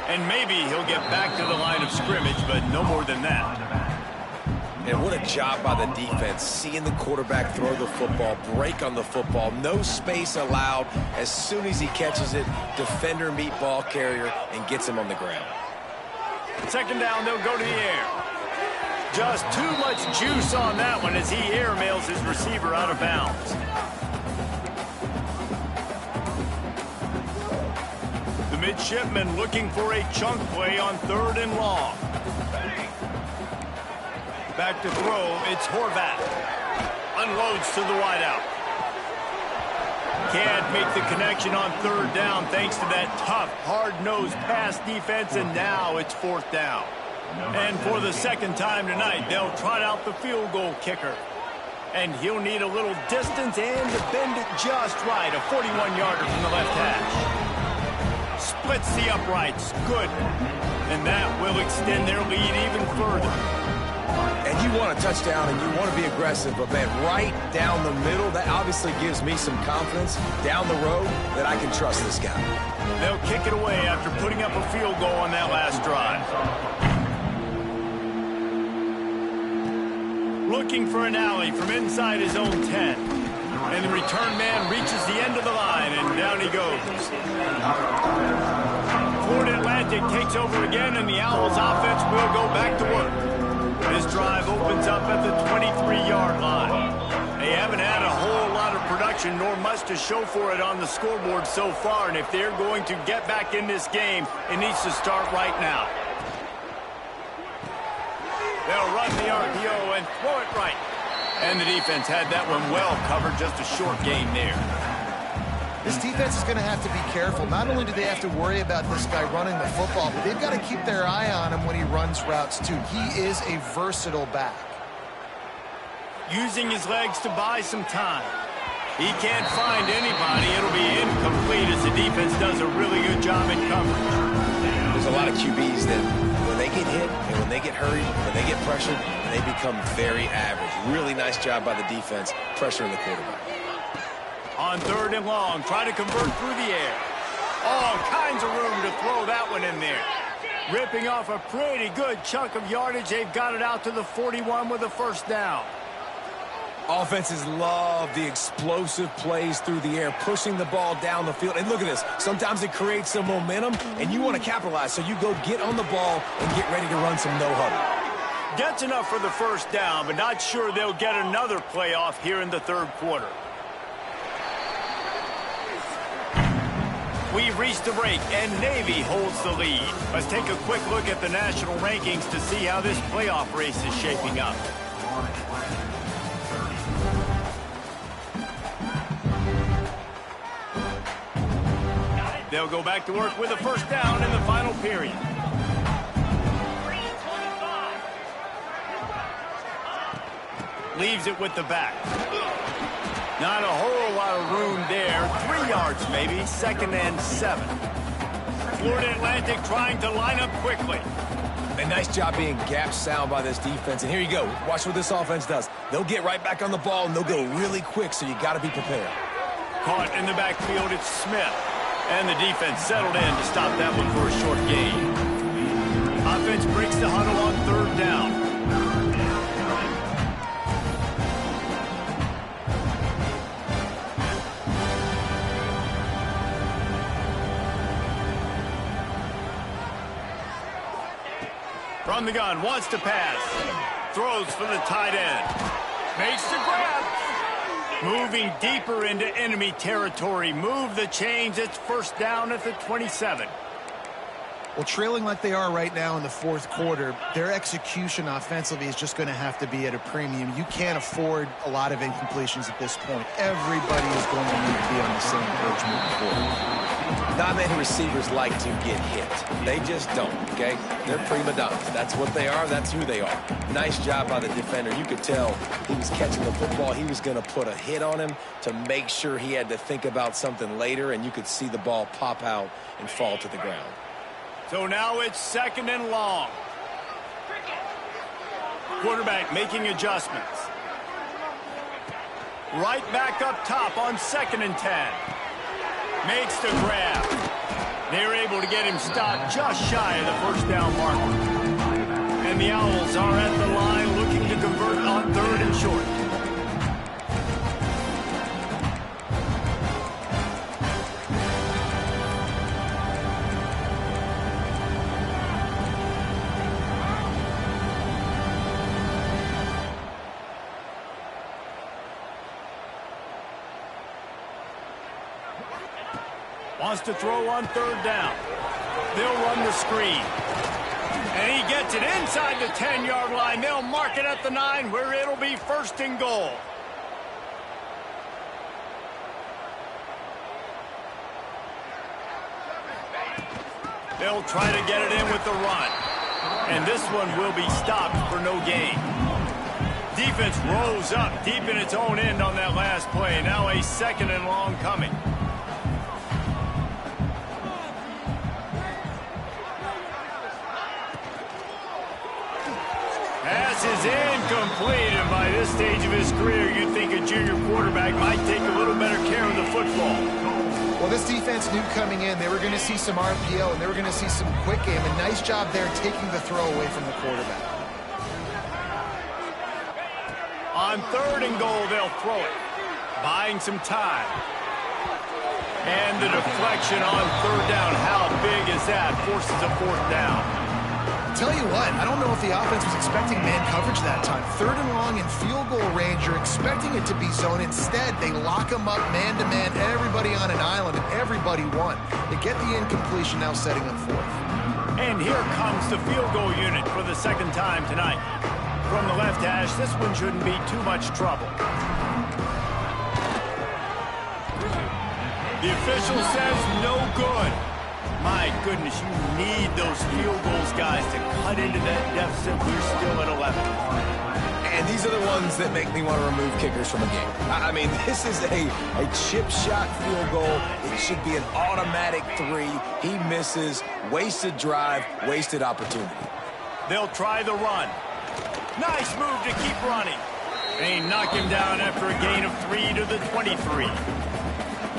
And maybe he'll get back to the line of scrimmage, but no more than that. And what a job by the defense, seeing the quarterback throw the football, break on the football, no space allowed. As soon as he catches it, defender meet ball carrier and gets him on the ground. 2nd down, they'll go to the air. Just too much juice on that one as he airmails his receiver out of bounds. The midshipman looking for a chunk play on 3rd and long. Back to throw, it's Horvath. Unloads to the wideout. Can't make the connection on third down thanks to that tough, hard-nosed pass defense, and now it's fourth down. And for the second time tonight, they'll trot out the field goal kicker. And he'll need a little distance and to bend it just right, a 41-yarder from the left hash. Splits the uprights, good. And that will extend their lead even further. And you want a touchdown and you want to be aggressive, but man, right down the middle, that obviously gives me some confidence down the road that I can trust this guy. They'll kick it away after putting up a field goal on that last drive. Looking for an alley from inside his own 10. And the return man reaches the end of the line, and down he goes. Florida Atlantic takes over again, and the Owls offense will go back to work. This drive opens up at the 23-yard line. They haven't had a whole lot of production, nor much to show for it on the scoreboard so far, and if they're going to get back in this game, it needs to start right now. They'll run the RPO and throw it right. And the defense had that one well covered, just a short gain there. This defense is going to have to be careful. Not only do they have to worry about this guy running the football, but they've got to keep their eye on him when he runs routes too. He is a versatile back. Using his legs to buy some time. He can't find anybody. It'll be incomplete as the defense does a really good job in coverage. There's a lot of QBs that when they get hit and when they get hurried, when they get pressured, they become very average. Really nice job by the defense pressuring the quarterback. On third and long, try to convert through the air. All kinds of room to throw that one in there. Ripping off a pretty good chunk of yardage. They've got it out to the 41 with a first down. Offenses love the explosive plays through the air, pushing the ball down the field. And look at this. Sometimes it creates some momentum, and you want to capitalize. So you go get on the ball and get ready to run some no-huddle. Gets enough for the first down, but not sure they'll get another play off here in the third quarter. We've reached the break, and Navy holds the lead. Let's take a quick look at the national rankings to see how this playoff race is shaping up. They'll go back to work with a first down in the final period. Leaves it with the back. Not a whole lot of room there. 3 yards maybe, 2nd and 7. Florida Atlantic trying to line up quickly. A nice job being gap sound by this defense. And here you go. Watch what this offense does. They'll get right back on the ball, and they'll go really quick, so you got to be prepared. Caught in the backfield, it's Smith. And the defense settled in to stop that one for a short gain. Offense breaks the huddle on third down. From the gun, wants to pass. Throws for the tight end. Makes the grab. Moving deeper into enemy territory. Move the chains. It's first down at the 27. Well, trailing like they are right now in the fourth quarter, their execution offensively is just going to have to be at a premium. You can't afford a lot of incompletions at this point. Everybody is going to need to be on the same page moving forward. Not many receivers like to get hit. They just don't, okay? They're prima donnas. That's what they are. That's who they are. Nice job by the defender. You could tell he was catching the football. He was going to put a hit on him to make sure he had to think about something later, and you could see the ball pop out and fall to the ground. So now it's 2nd and long. Quarterback making adjustments. Right back up top on 2nd and 10. Makes the grab. They're able to get him stopped just shy of the first down marker. And the Owls are at the line looking to convert on 3rd and short. Wants to throw on 3rd down. They'll run the screen. And he gets it inside the 10-yard line. They'll mark it at the 9 where it'll be 1st and goal. They'll try to get it in with the run. And this one will be stopped for no gain. Defense rolls up deep in its own end on that last play. Now a 2nd and long coming. Pass is incomplete, and by this stage of his career, you'd think a junior quarterback might take a little better care of the football. Well, this defense knew coming in they were going to see some RPO and they were going to see some quick game. A nice job there taking the throw away from the quarterback. On 3rd and goal, they'll throw it, buying some time. And the deflection on 3rd down. How big is that? Forces a 4th down. Tell you what, I don't know if the offense was expecting man coverage that time. 3rd and long in field goal range, you're expecting it to be zone. Instead, they lock them up man-to-man, everybody on an island, and everybody won. They get the incompletion, now setting up 4th. And here comes the field goal unit for the 2nd time tonight. From the left hash, this one shouldn't be too much trouble. The official says no good. My goodness, you need those field goals, guys, to cut into that deficit. We're still at 11. And these are the ones that make me want to remove kickers from a game. I mean, this is a chip shot field goal. It should be an automatic 3. He misses. Wasted drive, wasted opportunity. They'll try the run. Nice move to keep running. They knock him down after a gain of 3 to the 23.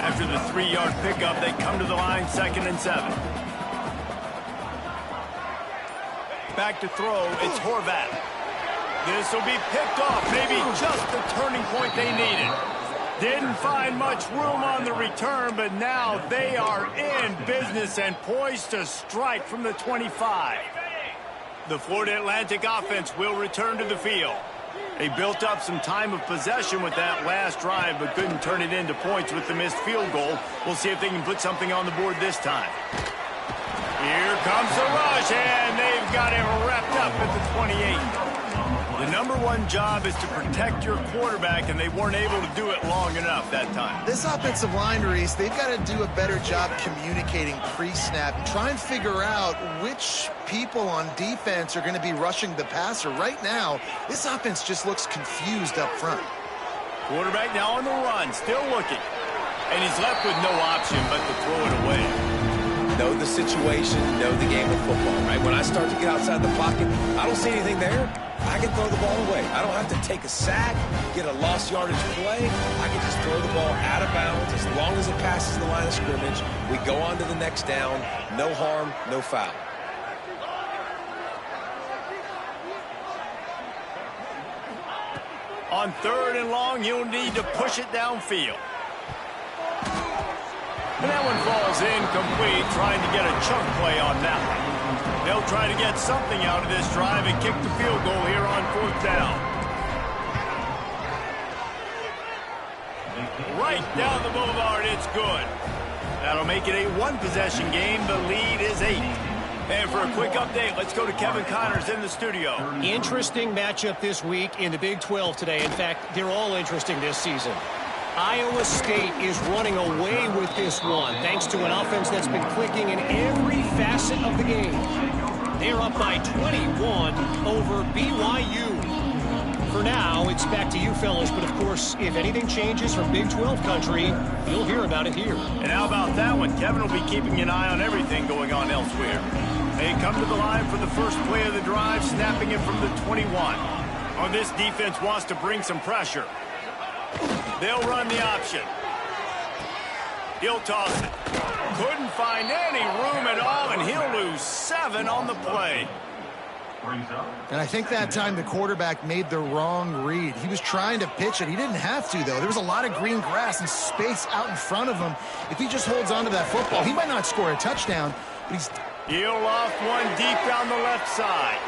After the 3-yard pickup, they come to the line 2nd and 7. Back to throw, it's Horvat. This will be picked off, maybe just the turning point they needed. Didn't find much room on the return, but now they are in business and poised to strike from the 25. The Florida Atlantic offense will return to the field. They built up some time of possession with that last drive, but couldn't turn it into points with the missed field goal. We'll see if they can put something on the board this time. Here comes the rush, and they've got him wrapped up at the 28. The number one job is to protect your quarterback, and they weren't able to do it long enough that time. This offensive line, Reese, they've got to do a better job communicating pre-snap and try and figure out which people on defense are going to be rushing the passer. Right now, this offense just looks confused up front. Quarterback now on the run, still looking. And he's left with no option but to throw it away. Know the situation, know the game of football, right? When I start to get outside the pocket, I don't see anything there. I can throw the ball away. I don't have to take a sack, get a lost yardage play. I can just throw the ball out of bounds as long as it passes the line of scrimmage. We go on to the next down. No harm, no foul. On 3rd and long, you'll need to push it downfield. And that one falls incomplete, trying to get a chunk play on that one. They'll try to get something out of this drive and kick the field goal here on 4th down. Right down the boulevard, it's good. That'll make it a one-possession game. The lead is 8. And for a quick update, let's go to Kevin Connors in the studio. Interesting matchup this week in the Big 12 today. In fact, they're all interesting this season. Iowa State is running away with this one, thanks to an offense that's been clicking in every facet of the game. They're up by 21 over BYU. For now, it's back to you fellas, but of course, if anything changes from Big 12 country, you'll hear about it here. And how about that one? Kevin will be keeping an eye on everything going on elsewhere. They come to the line for the first play of the drive, snapping it from the 21. Oh, this defense wants to bring some pressure. They'll run the option. He'll toss it. Couldn't find any room at all, and he'll lose 7 on the play. And I think that time the quarterback made the wrong read. He was trying to pitch it. He didn't have to, though. There was a lot of green grass and space out in front of him. If he just holds on to that football, he might not score a touchdown, but he's... He'll loft one deep down the left side.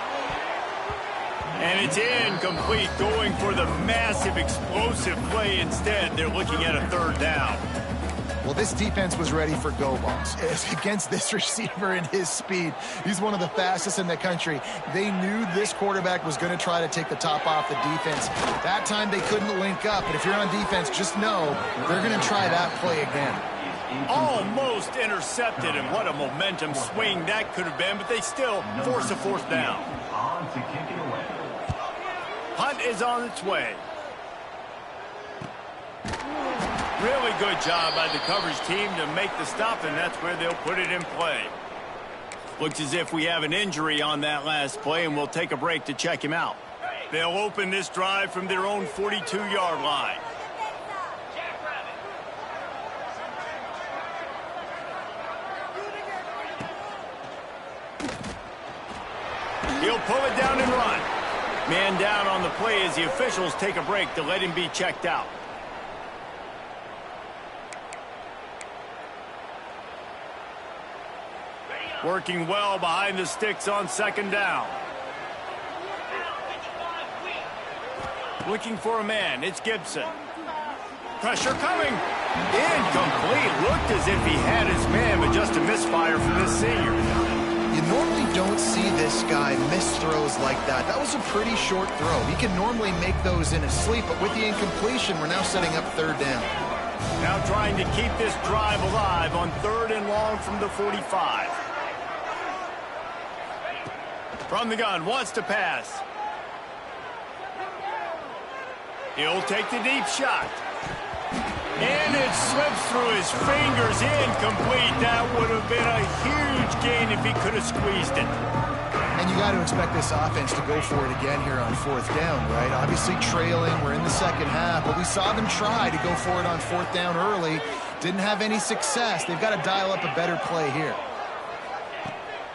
And it's incomplete, going for the massive explosive play instead. They're looking at a 3rd down. Well, this defense was ready for go balls. Against this receiver and his speed, he's one of the fastest in the country. They knew this quarterback was going to try to take the top off the defense. That time they couldn't link up, but if you're on defense, just know they're going to try that play again. Almost intercepted, and what a momentum swing that could have been, but they still force a fourth down. Punt is on its way. Really good job by the coverage team to make the stop, and that's where they'll put it in play. Looks as if we have an injury on that last play, and we'll take a break to check him out. They'll open this drive from their own 42-yard line. He'll pull it down and run. Man down on the play as the officials take a break to let him be checked out. Working well behind the sticks on second down. Looking for a man. It's Gibson. Pressure coming. Incomplete. Looked as if he had his man, but just a misfire from this senior. You normally don't see this guy miss throws like that. That was a pretty short throw. He can normally make those in his sleep, but with the incompletion, we're now setting up third down. Now trying to keep this drive alive on 3rd and long from the 45. From the gun, wants to pass. He'll take the deep shot. And it slips through his fingers, incomplete. That would have been a huge gain if he could have squeezed it. And you got to expect this offense to go for it again here on 4th down, right? Obviously trailing, we're in the second half, but we saw them try to go for it on 4th down early. Didn't have any success. They've got to dial up a better play here.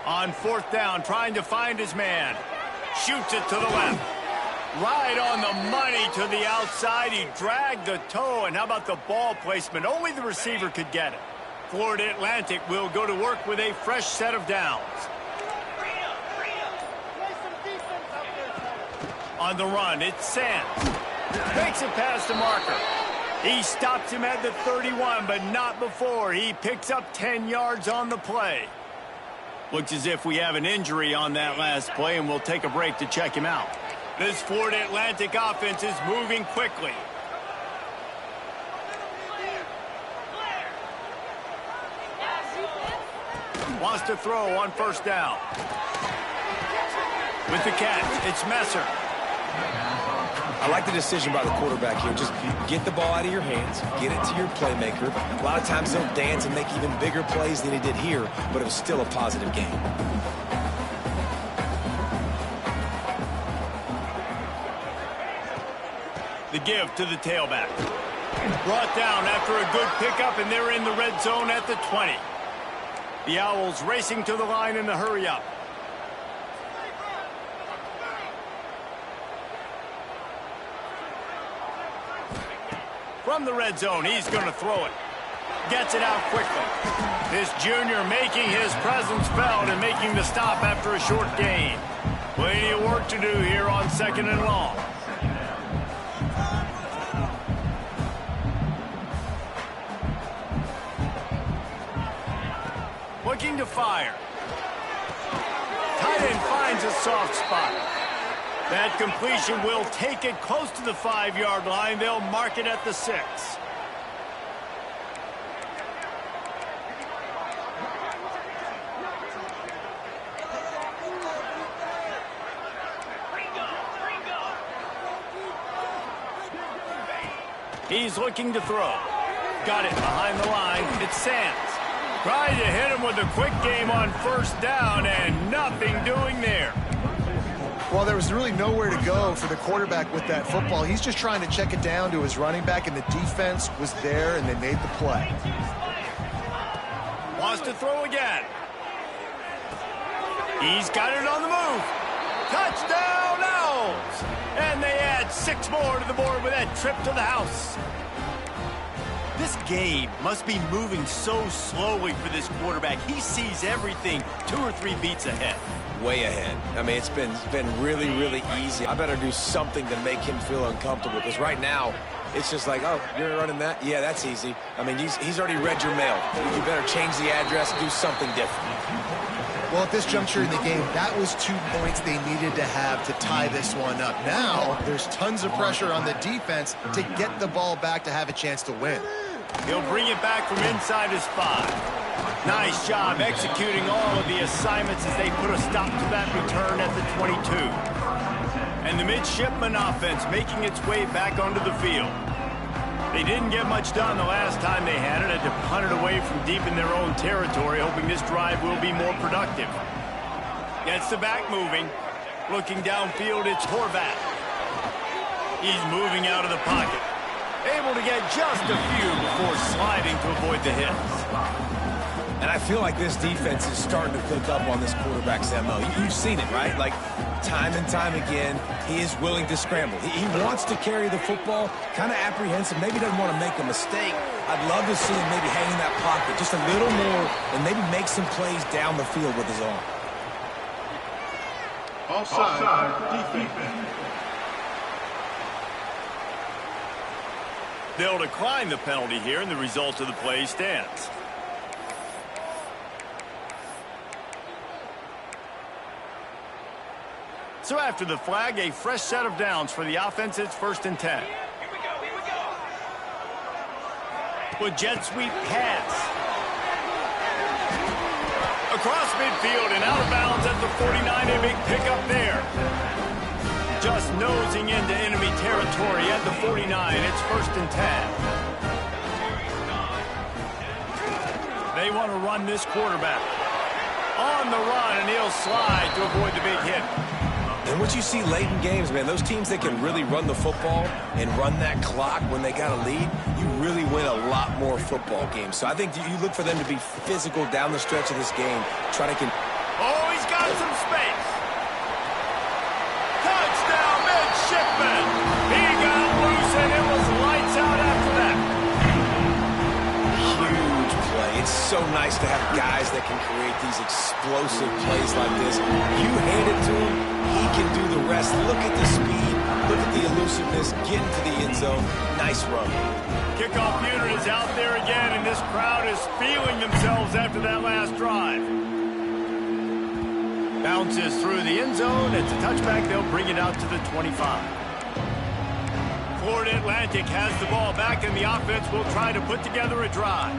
On 4th down, trying to find his man. Shoots it to the left. Right on the money to the outside. He dragged the toe, and how about the ball placement? Only the receiver could get it. Florida Atlantic will go to work with a fresh set of downs. On the run, it's Sands. Makes it past the marker. He stops him at the 31, but not before. He picks up 10 yards on the play. Looks as if we have an injury on that last play, and we'll take a break to check him out. This Florida Atlantic offense is moving quickly. Wants to throw on 1st down. With the catch, it's Messer. I like the decision by the quarterback here. Just get the ball out of your hands, get it to your playmaker. A lot of times he'll dance and make even bigger plays than he did here, but it was still a positive game. The give to the tailback. Brought down after a good pickup, and they're in the red zone at the 20. The Owls racing to the line in a hurry-up. From the red zone, he's going to throw it. Gets it out quickly. This junior making his presence felt and making the stop after a short gain. Plenty of work to do here on 2nd and long. Looking to fire. Tight end finds a soft spot. That completion will take it close to the 5-yard line. They'll mark it at the 6. He's looking to throw. Got it behind the line. It's Sands. Trying to hit him with a quick game on 1st down, and nothing doing there. Well, there was really nowhere to go for the quarterback with that football. He's just trying to check it down to his running back, and the defense was there, and they made the play. Wants to throw again. He's got it on the move. Touchdown, Owls! And they add 6 more to the board with that trip to the house. This game must be moving so slowly for this quarterback. He sees everything 2 or 3 beats ahead. Way ahead. I mean, it's been really, really easy. I better do something to make him feel uncomfortable, because right now It's just like, oh, you're running that? Yeah, that's easy. I mean, he's already read your mail. You better change the address, do something different. Well, at this juncture in the game, that was 2 points they needed to have to tie this one up. Now, there's tons of pressure on the defense to get the ball back to have a chance to win. He'll bring it back from inside his 5. Nice job executing all of the assignments as they put a stop to that return at the 22. And the midshipman offense making its way back onto the field. They didn't get much done the last time they had it. Had to punt it away from deep in their own territory, hoping this drive will be more productive. Gets the back moving. Looking downfield, it's Horvath. He's moving out of the pocket. Able to get just a few before sliding to avoid the hits. And I feel like this defense is starting to pick up on this quarterback's MO. You've seen it, right? Like, time and time again, he is willing to scramble. He wants to carry the football, kind of apprehensive, maybe doesn't want to make a mistake. I'd love to see him maybe hang in that pocket just a little more and maybe make some plays down the field with his arm. Offside defense. They'll decline the penalty here, and the result of the play stands. So after the flag, a fresh set of downs for the offense. It's 1st and 10. Here we go. With jet sweep pass. Across midfield and out of bounds at the 49. A big pickup there. Just nosing into enemy territory at the 49. It's 1st and 10. They want to run this quarterback. On the run, and he'll slide to avoid the big hit. And what you see late in games, man, those teams that can really run the football and run that clock when they got a lead, you really win a lot more football games. So I think you look for them to be physical down the stretch of this game. Try to Oh, he's got some space. Touchdown, midshipman. He got loose, and it was lights out after that. huge play. It's so nice to have guys that can create these explosive plays like this. You hand it to him, he can do the rest. Look at the speed. Look at the elusiveness. Get into the end zone. Nice run. Kickoff unit is out there again, and this crowd is feeling themselves after that last drive. Bounces through the end zone. It's a touchback. They'll bring it out to the 25. Florida Atlantic has the ball back, and the offense will try to put together a drive.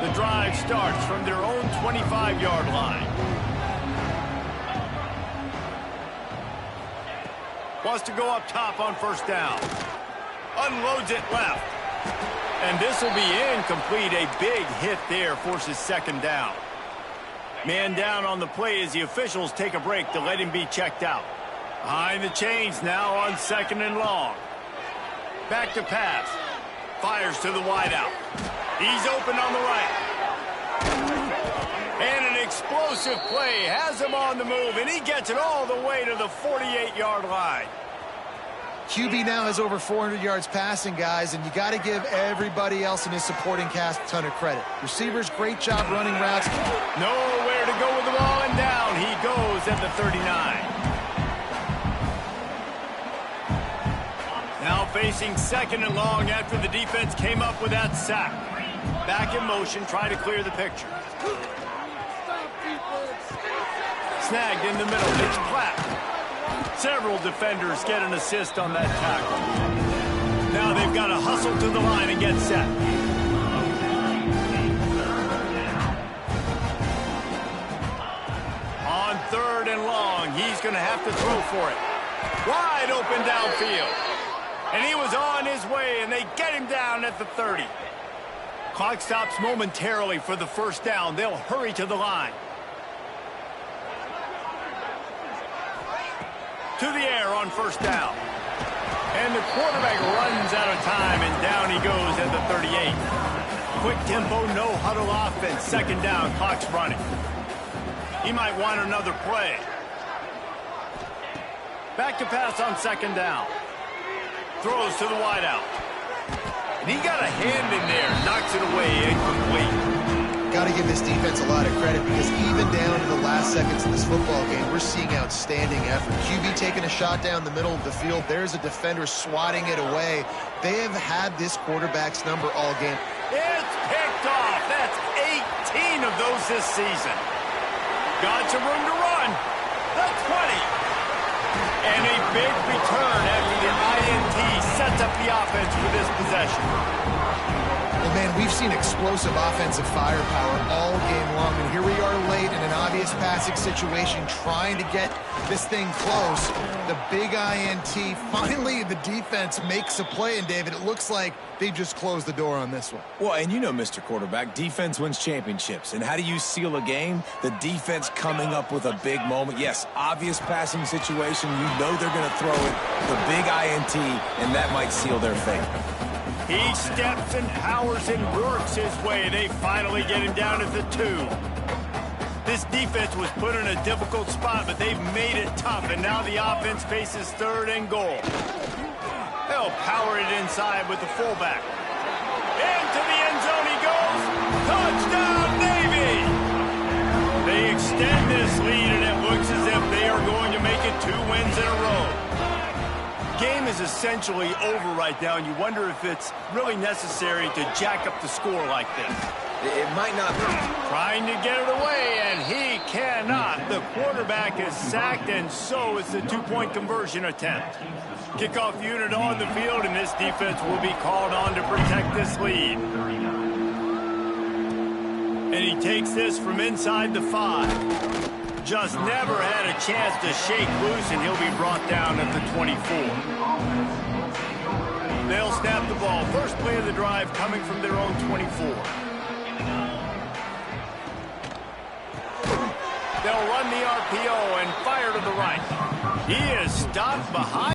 The drive starts from their own 25-yard line. Wants to go up top on first down. Unloads it left. And this will be incomplete. A big hit there forces second down. Man down on the play as the officials take a break to let him be checked out. Behind the chains now on second and long. Back to pass. Fires to the wideout. He's open on the right. And an explosive play has him on the move, and he gets it all the way to the 48-yard line. QB now has over 400 yards passing, guys, and you got to give everybody else in his supporting cast a ton of credit. Receivers, great job running routes. Nowhere to go with the ball, and down he goes at the 39. Now facing second and long after the defense came up with that sack. Back in motion, try to clear the picture. Snagged in the middle, it's Platt. Several defenders get an assist on that tackle. Now they've got to hustle to the line and get set. On third and long, he's going to have to throw for it. Wide open downfield. And he was on his way, and they get him down at the 30. Clock stops momentarily for the first down. They'll hurry to the line. To the air on first down. And the quarterback runs out of time, and down he goes at the 38. Quick tempo, no huddle offense. Second down, clock's running. He might want another play. Back to pass on second down. Throws to the wideout. And he got a hand in there. Knocks it away, incomplete. Got to give this defense a lot of credit because even down to the last seconds of this football game, we're seeing outstanding effort. QB taking a shot down the middle of the field. There's a defender swatting it away. They have had this quarterback's number all game. It's picked off. That's 18 of those this season. Got some room to run. The 20. And a big return after the INT sets up the offense for this possession. Well, man, we've seen explosive offensive firepower all game long, and here we are late in an obvious passing situation trying to get this thing close. The big INT, finally the defense makes a play, and David, it looks like they just closed the door on this one. Well, and you know, Mr. Quarterback, defense wins championships. And how do you seal a game? The defense coming up with a big moment. Yes, obvious passing situation. You know they're going to throw it. The big INT, and that might seal their fate. He steps and powers and works his way. They finally get him down at the 2. This defense was put in a difficult spot, but they've made it tough, and now the offense faces 3rd and goal. They'll power it inside with the fullback. Into the end zone he goes. Touchdown, Navy! They extend this lead, and it looks as if they are going to make it 2 wins in a row. Game is essentially over right now, and you wonder if it's really necessary to jack up the score like this. It might not be. Trying to get it away, and he cannot. The quarterback is sacked, and so is the 2-point conversion attempt. Kickoff unit on the field, and this defense will be called on to protect this lead. And he takes this from inside the 5. Just never had a chance to shake loose, and he'll be brought down at the 24. They'll snap the ball. First play of the drive coming from their own 24. They'll run the RPO and fire to the right. He is stopped behind.